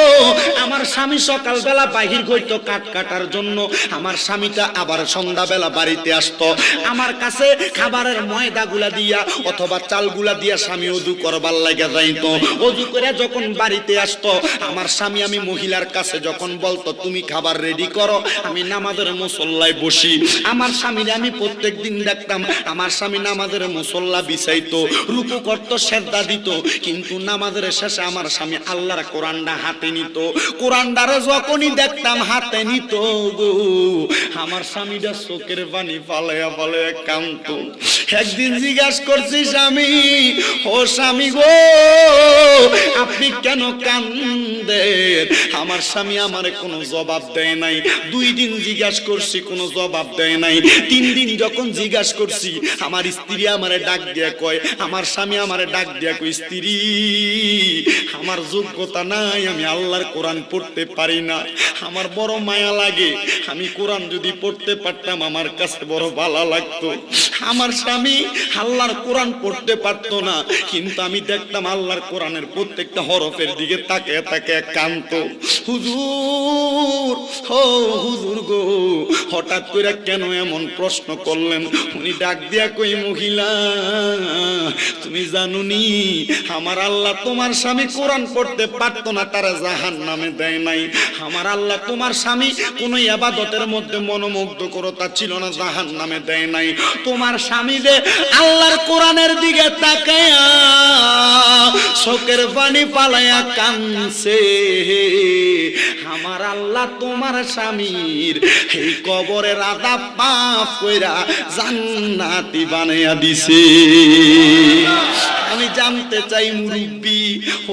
আমার স্বামী সকালবেলা বাহির হইতো কাঠ কাটার জন্য, আমার স্বামীটা আবার সন্ধ্যাবেলা বাড়িতে আসতো, আমার কাছে খাবারের ময়দাগুলা দিয়া অথবা চালগুলা দিয়া স্বামী ওযু করবার লাগা যাইতো। ওযু করে যখন বাড়িতে আসতো আমার স্বামী, আমি মহিলার কাছে যখন বলতো তুমি খাবার রেডি করো, আমি নামাজের মুসল্লায় বসি। আমার স্বামীরে আমি প্রত্যেকদিন দেখতাম আমার স্বামী নামাজের মুসল্লা বিছাইতো, রুকু করতো, সেজদা দিত, কিন্তু নামাজের শেষে আমার স্বামী আল্লাহর কোরআনটা হাতে নিত। কোরআনটারে যখনই দেখতাম হাতে নিত গো, আমার স্বামীটা চোখের পানি ফালাইয়া ফালাইয়া কাঁদতো। একদিন জিজ্ঞাসা করছি স্বামী, ও স্বামী গো আপনি কেন কাঁদেন? আমার স্বামী আমারে কোনো জবাব দেয় নাই। 2 দিন জিজ্ঞাসা করছি কোনো জবাব দেয় নাই। 3 দিন যখন জিজ্ঞাসা করছি আমার স্ত্রী আমারে ডাক দিয়া কয়, আমার স্বামী আমারে ডাক দিয়া কয়, স্ত্রী আমার যোগ্যতা নাই, আমি আল্লাহর কোরআন পড়তে পারি না, আমার বড় মায়া লাগে, আমি কোরআন যদি পড়তে পারতাম আমার কাছে বড় ভালো লাগতো। আমার স্বামী আল্লাহর কোরআন পড়তে পারতো না, কিন্তু আমি দেখতাম আল্লাহর কোরআনের প্রত্যেকটা হরফের দিকে তাকিয়ে তাকিয়ে কাঁদতো। হুজুর, ও হুজুর গো, হঠাৎ করে কেন এমন প্রশ্ন করলেন? উনি ডাক দিয়া কই, মহিলা তুমি জানুনি আমার আল্লাহ তোমার স্বামী কোরআন পড়তে পারতো না, তারা জাহান্নামে দেয় নাই। আমার আল্লাহ তোমার স্বামী কোন ইবাদতের মধ্যে মনোমুগ্ধকরতা ছিল না, জাহান্নামে দেয় নাই। তোমার স্বামী যে আল্লাহর কোরআনের দিকে তাকায়া চোখের পানি পালায়া কাঁদছে, আমার আল্লাহ তোমার স্বামীর এই কবরের আযাব মাফ কইরা জান্নাতি বানাইয়া দিছে। আমি জানতে চাই মুরব্বী,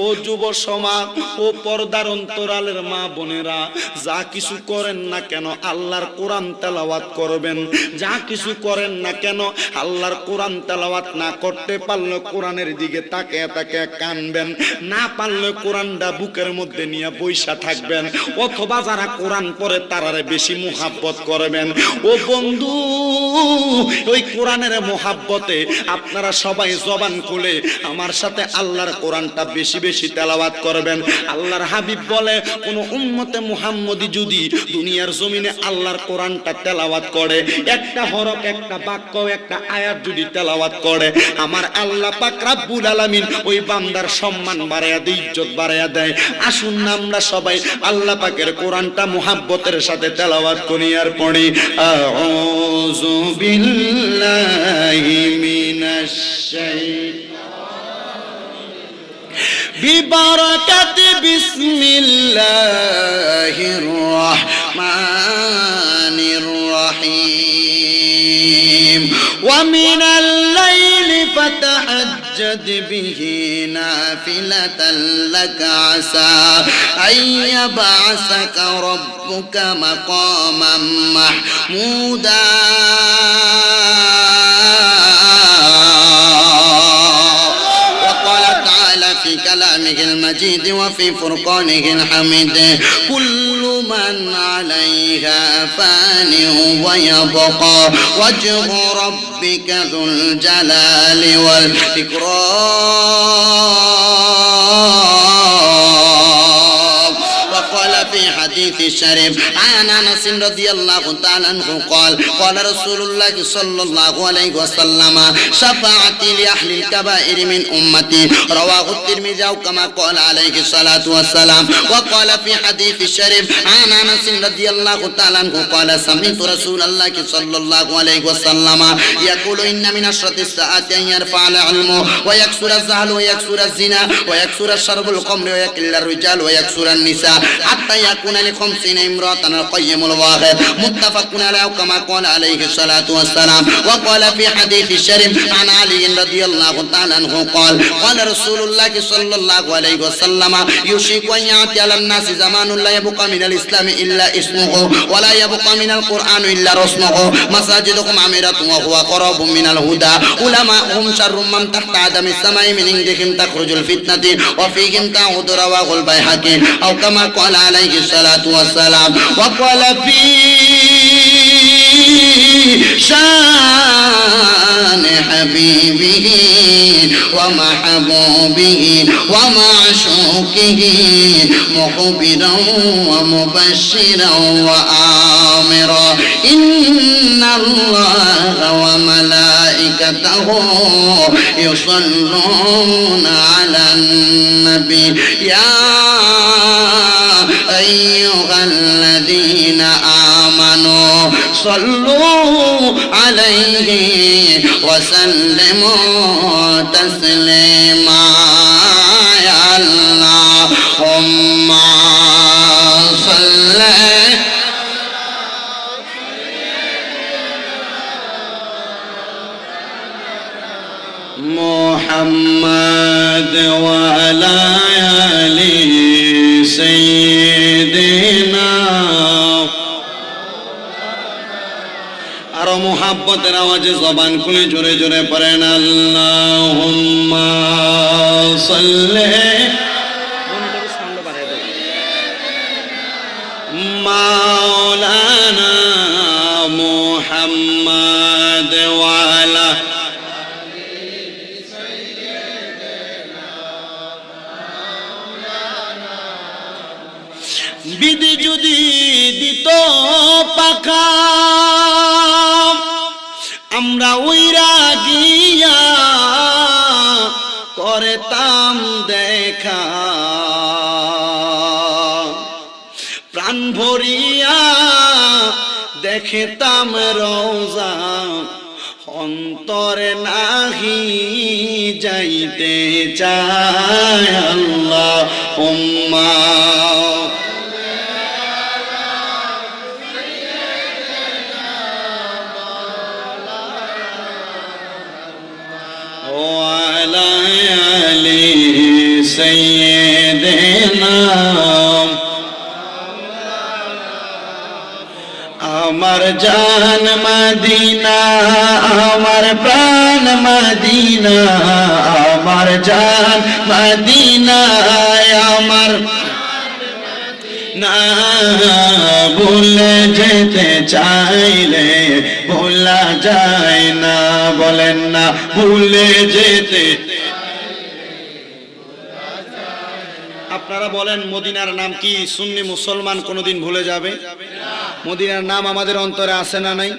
ও যুব সমাজ, ও পর্দার অন্তরালের মা বোনেরা, যা কিছু করেন না কেন আল্লাহর কোরআন তেলাওয়াত করবেন। যা কিছু করেন না কেন আল্লাহর কোরআন তেলাওয়াত না করতে পারলে কোরআনের দিকে তাকিয়ে তাকিয়ে কানবেন, না পারলে কোরআনটা বুকের মধ্যে নিয়ে বইসা থাকবেন, অথবা যারা কোরআন পড়ে তারারে বেশি মুহাব্বত করবেন। ও বন্ধু, ওই কোরআনের মুহাব্বতে আপনারা সবাই জবান খুলে আমার সাথে আল্লাহর কোরআনটা বেশি বেশি তেলাওয়াত করবেন। আল্লাহর হাবিব বলে, কোন উম্মতে মুহাম্মদী যদি দুনিয়ার জমিনে আল্লাহর কোরআনটা তেলাওয়াত করে, একটা হরফ, একটা বাক্য, একটা আয়াত যদি তেলাওয়াত করে, আমার আল্লাহ পাক রব্বুল আলামিন ওই বান্দার সম্মান বাড়ায়া দেয়, ইজ্জত বাড়ায়া দেয়। আসুন না আমরা সবাই আল্লাহ পাকের কোরআনটা মুহাব্বতের সাথে তেলাওয়াত করি আর পড়ি, আউযু বিল্লাহি মিনাশ শাইতানির বিবারাকাতি বিসমিল্লাহির রাহমানির রাহিম ওয়া মিনাল লাইলি ফাতাহাজ্জাদ বিহি নাফিলাতান লাকা আসা আইয়াবআসাকা রাব্বুকা মাকামান মাহমুদা। في كلامه المجيد وفي فرقانه الحميد كل من عليها فان ويبقى وجه ربك ذو الجلال والإكرام. وقال في حديث الشريف عن أنس رضي الله تعالى عنه قال قال رسول الله صلى الله عليه وسلم شفاعتي لأهل الكبائر من أمتي رواه الترمذي كما قال عليه الصلاة والسلام. وقال في حديث الشريف عن أنس رضي الله تعالى عنه قال سمعت رسول الله صلى الله عليه وسلم يقول إن من أشرط الساعات أن يرفع العلم ويكثر الزهل ويكثر الزنا ويكثر الشرب الخمر ويقل الرجال ويكثر النساء حتى يكون ل50 امرأة القيم الواحد متفق عليه كما قال عليه الصلاة والسلام. وقال في حديث الشريف عن علي رضي الله تعالى عنه قال قال رسول الله صلى الله عليه وسلم يوشك أن يأتي على الناس زمان لا يبقى من الإسلام إلا اسمه ولا يبقى من القرآن إلا رسمه مساجدكم عميرة وهو قرب من الهدى علماءهم شر من تحت عدم السماء من عندهم تخرج الفتنة وفيهم تعود رواه البيهقي أو كما قال عليه الصلاة والسلام. وقال في شان حبيبه ومحبوبه ومعشوقه مخبرا ومبشرا وآمرا إن الله وملائكته وملائكته يصلون على النبي يا أيها الذين آمنوا صلوا عليه وسلموا تسليما يا اللهم صل محمد وعلى آل سيدنا আরো মুহাব্বতের আওয়াজে জবান খুলে জোরে জোরে পড়েন আল্লাহুম্মা সাল্লি মাওলানা মুহাম্মদ ওয়ালা বিধি যদি দিত পাখা আমরা উইরা গিয়া করতাম দেখা প্রাণ ভরিয়া দেখতাম রওজা অন্তরে নাহি যাইতে চায় আল্লাহুম্মা وعلى آل سيدنا আমার জান মদিনা আমার প্রাণ মদিনা আমার জান মদিনা আমার না ভুলে যেতে চাইলে ভোলা যায় না বলেন না ভুলে যেতে আপনারা বলেন মদিনার নাম কি সুন্নি মুসলমান কোনদিন ভুলে যাবে মদিনার নাম আমাদের অন্তরে আছে না নাই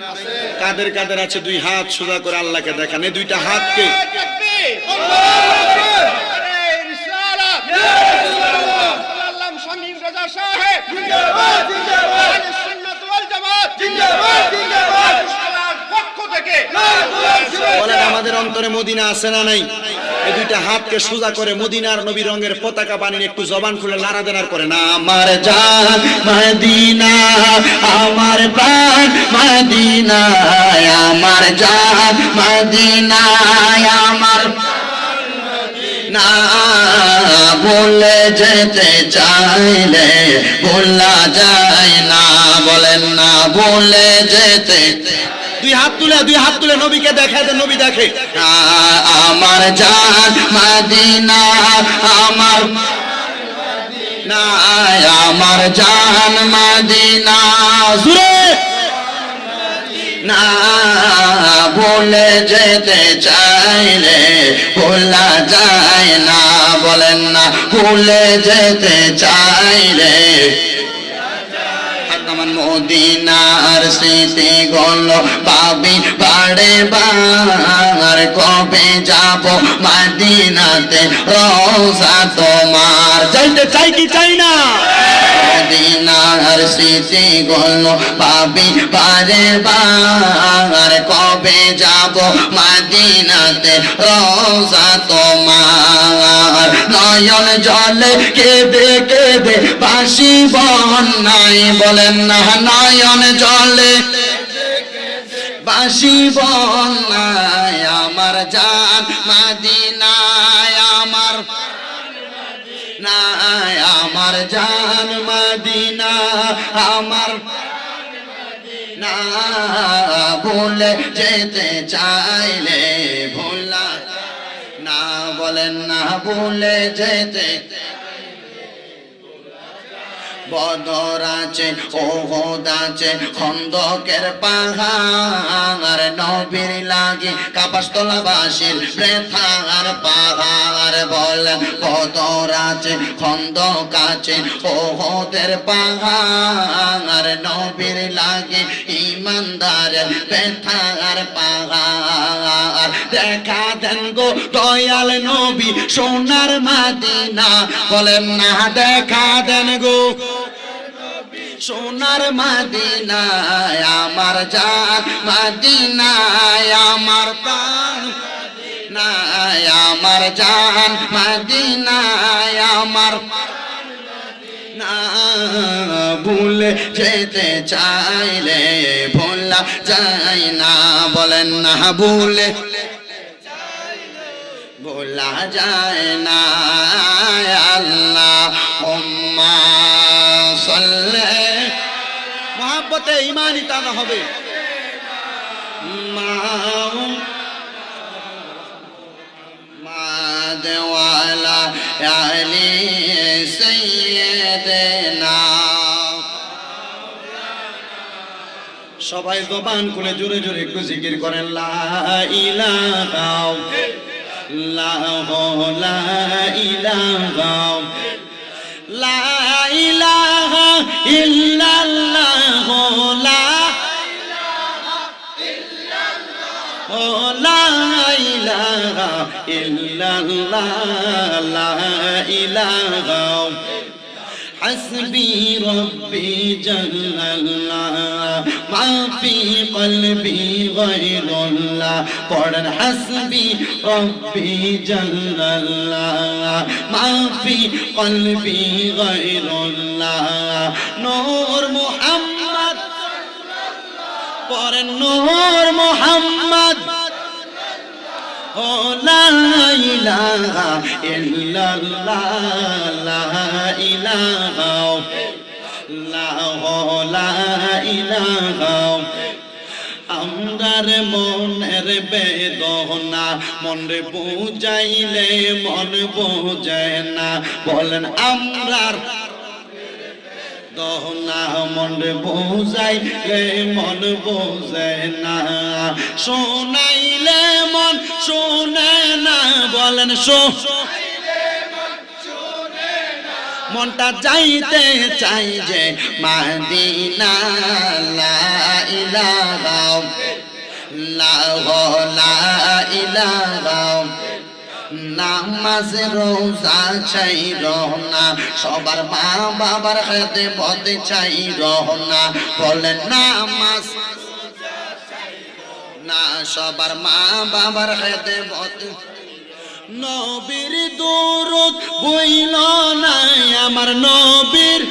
কাদের কাদের আছে দুই হাত সোজা করে আল্লাহকে দেখান এই দুইটা হাতকে বলেন আমাদের অন্তরে মদিনা আছে না নাই এই দুইটা হাতকে সোজা করে মদিনার নবী রঙের পতাকা বানিয়ে একটু জবান খুলে নাড়াদেনার করে না আমার জান মদিনা আমার প্রাণ মদিনা আমার জান মদিনা আমার না ভুলে যেতে চাইলে ভোলা যায় না বলেন না ভুলে যেতে দুই হাত তুলে নবীকে দেখায় দেন নবী দেখে আমার জান মদিনা আমার না আমার জান মদিনা জুরে না ভুলে যেতে চাইলে ভোলা যায় না বলেন না ভুলে যেতে চাইলে আমার মদিনার স্মৃতি গুলো পাবি বাড়ে বার কবে যাব মদিনাতে রওজা তোমার যাইতে চাই কি চাই না মদিনার স্মৃতি গুলো পাবি বাড়ে বার কবে যাব মদিনাতে রওজা তোমার নয়ন জলে কেঁদে কেঁদে বাসি বন্যায় বলেন না নয়ন জলে বাসি বন্যায় আমার জান মদিনায় আমার না আমার জান মদিনা আমার না ভুলে যেতে চাইলে ভোলা না বলেন না ভুলে যেতে বদর আছে, ওহদ আছে, খন্দকের পাহাড়, নবীর লাগি কাপাসতলাবাসীর ব্যথার পাহাড়। বলেন বদর আছে, খন্দক আছে, ওহদের পাহাড়, নবীর লাগে ইমানদারের ব্যথার পাহাড়। দেখা দেন গো দয়াল নবী সোনার মদিনা, বলেন না দেখা দেন গো সোনার মদিনায় আমার জান, মদিনায় আমার প্রাণ, মদিনায় আমার জান, মদিনায় আমার না। ভুলে যেতে চাইলে ভোলা যায় না, বলেন না ভুলে ভোলা যায় না। আল্লাহুম্মা সাল্লি, মহব্বতে ঈমানি তানা হবে। মাদওয়ালা আলী সাইয়্যিদিনা। সবাই জবান খুলে জোরে জোরে একটু জিকির করেন লা ইলাহা ইল্লাল্লাহ, লা ইলাহা, লা ইলাহা ইল্লাল্লাহ, লা লা ইলাহা ইল্লাল্লাহ, লা ইলাহা। حسبي ربي جل الله ما في قلبي غير الله. قرن حسبي ربي جل الله ما في قلبي غير الله. نور محمد قرن نور محمد لا إله إلا الله، لا إله لا إله। আমরার মনের বেদনা মনে বুঝাইলে মন বোঝে না, বলেন আমরার দহনা মন বোঝাইলে মন বোঝে না, শোনাইলে মন শোনে না, বলেন মনটা যাইতে চাই যে মদিনা। লা ইলাহা ইল্লাল্লাহ, লা ইলাহা। নামাজ রোজা চাই রহনা, সবার মা বাবার হাতে পথে চাই রহনা, বলেন নামাজ না সবার মা বাবার হাতে পথে। নবীর দরুদ বইল না আমার নবীর,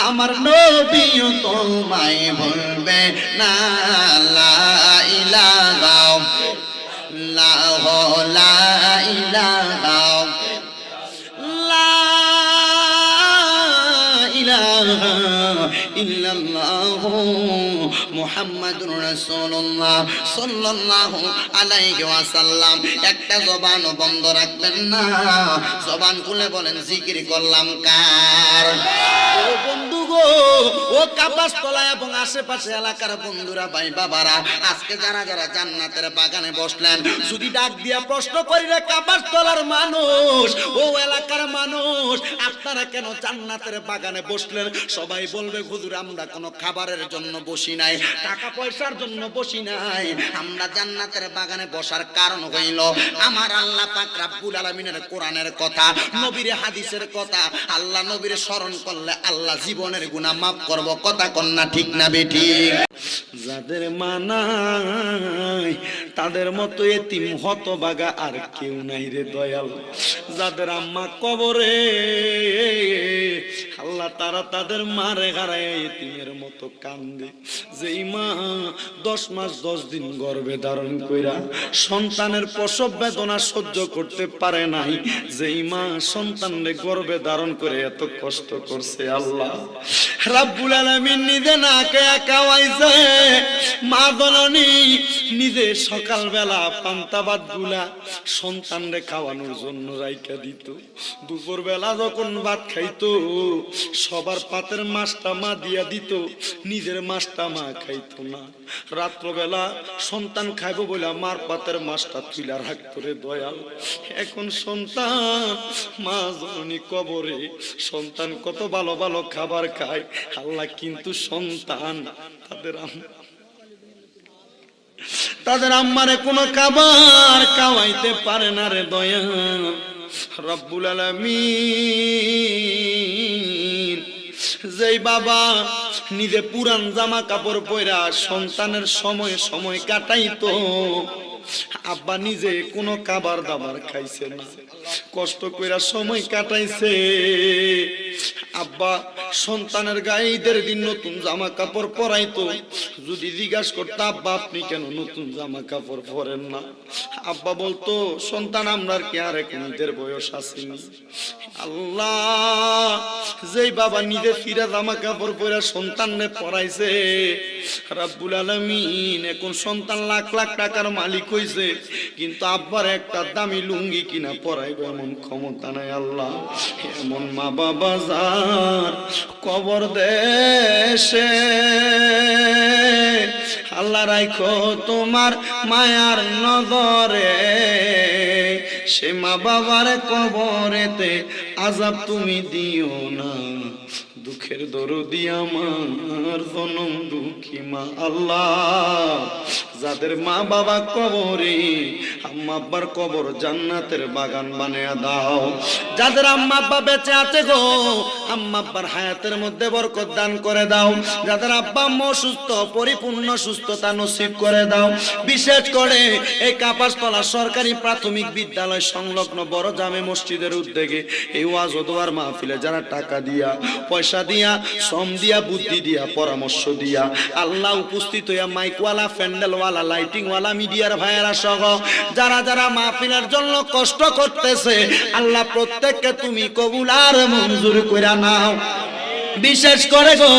আমার নবীও তোমায় ভুলবে না। লা ইলাহা ইল্লাল্লাহ, লা ইলাহা লা ইলাহা ইল্লাল্লাহ মুহাম্মাদুর রাসূলুল্লাহ সাল্লাল্লাহু আলাইহি ওয়াসাল্লাম। একটা জবানও বন্ধ রাখবেন না, জবান খুলে বলেন জিকির করলাম কার। ও বন্ধু গো, ও কাপাসতলা এবং আশেপাশে এলাকার বন্ধুরা ভাই বাবারা, আজকে যারা যারা জান্নাতের বাগানে বসলেন, যদি ডাক দিয়া প্রশ্ন করি রে কাপাসতলার মানুষ, ও এলাকার মানুষ, আপনারা কেন জান্নাতের বাগানে বসলেন? সবাই বলবে হুজুর আমরা কোনো খাবারের জন্য বসি নাই, টাকা পয়সার জন্য বসি নাই, আমরা জান্নাতের বাগানে বসার কারণ হইল আমার আল্লাহ পাক রব্বুল আলামিনের কোরআনের কথা, নবীর হাদিসের কথা। আল্লাহ নবীর স্মরণ করলে আল্লাহ জীবনের গুনাহ মাফ করব। কথা কন্যা ঠিক না বেঠিক? যাদের মানায় তাদের মতো এতিম হতভাগা আর কেউ নাই রে দয়াল। যাদের আম্মা কবরে আল্লাহ তারা তাদের মারে হারায় এতিমের মতো কান্দে। যেই মা 10 মাস 10 দিন গর্ভে ধারণ কইরা সন্তানের প্রসব বেদনা সহ্য করতে পারে নাই, যেই মা সন্তানরে গর্ভে ধারণ করে এত কষ্ট করছে, আল্লাহ রাব্বুল আলামিন নিজে নাকে খাওয়াইছে, মা জননী নিজে সকালবেলা পান্তা ভাত গুলা সন্তানরে খাওয়ানোর জন্য রাইখা দিত, দুপুরবেলা যখন ভাত খাইতো সবার পাতের মাছটা মা দিয়া দিত, নিজের মাছটা মা খাইতো না। রাত্রবেলা সন্তান খাইব বলে মার পাতের মাছটা তুইলা রাখতো রে দয়াল। এখন সন্তান মা জননী কবরে, সন্তান কত ভালো ভালো খাবার খায় আল্লাহ, কিন্তু সন্তান তাদের আম্মারে কোনো খাবার খাওয়াইতে পারে না রে দয়াল। রব্বুল আলামিন যেই বাবা নিজে পুরান জামা কাপড় পরা সন্তানের সময় সময় কাটাইতো, আব্বা নিজে কোনো খাবার দাবার খাইছে না, কষ্ট কইরা সময় কাটাইছে। আব্বা সন্তানের গায়ে ঈদের দিন নতুন জামা কাপড় পরাইতো, যদি জিজ্ঞাসা করতো আব্বা আপনি কেন নতুন জামা কাপড় পরেন না, আব্বা বলতো সন্তান আমরার কি আর এক ঈদের বয়স আসেনি। আল্লাহ যেই বাবা নিজে ফিরা জামা কাপড় পরা সন্তানরে পরাইছে, রব্বুল আলামিন এখন সন্তান লাখ লাখ টাকার মালিক হইছে, কিন্তু আব্বার একটা দামি লুঙ্গি কিনা পরাইবে এমন ক্ষমতা নাই। আল্লাহ এমন মা বাবা যার কবর দেশে, আল্লাহ রাইখো তোমার মায়ার নজরে, সে মা বাবার কবরেতে আযাব তুমি দিও না, দুঃখের দরদি আমার জনম দুঃখী মা। আল্লাহ যাদের মা বাবা কবরে, আম্মা আব্বার কবর জান্নাতের বাগান বানিয়ে দাও। যাদের আম্মা আব্বা বেঁচে আছে গো, আম্মা আব্বার হায়াতের মধ্যে বরকত দান করে দাও। যাদের আব্বা আম্মা অসুস্থ, পরিপূর্ণ সুস্থতা নসিব করে দাও। বিশেষ করে এই কাপাসতলা সরকারি প্রাথমিক বিদ্যালয় সংলগ্ন বড় জামে মসজিদের উদ্যোগে এই ওয়াজ ও দোয়ার মাহফিলে যারা টাকা দিয়া, পয়সা দিয়া, শ্রম দিয়া, বুদ্ধি দিয়া, পরামর্শ দিয়া, আল্লাহ উপস্থিত হইয়া মাইকওয়ালা, প্যান্ডেলওয়ালা, লাইটিংওয়ালা, মিডিয়ার ভাইয়েরা সহ যারা যারা মাহফিলের জন্য কষ্ট করতেছে, আল্লাহ প্রত্যেককে তুমি কবুল আর মঞ্জুর কইরা নাও। বিশেষ করে গো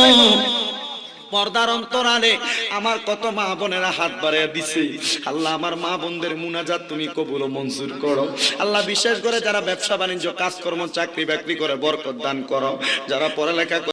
পর্দার অন্তরালে আমার কত মা বোনেরা হাত বাড়িয়ে দিছে, আল্লাহ আমার মা বোনদের মুনাজাত তুমি কবুল ও মঞ্জুর করো। আল্লাহ বিশেষ করে যারা ব্যবসা বাণিজ্য কাজকর্ম চাকরি বাকরি করে বরকত দান করো, যারা পড়ালেখা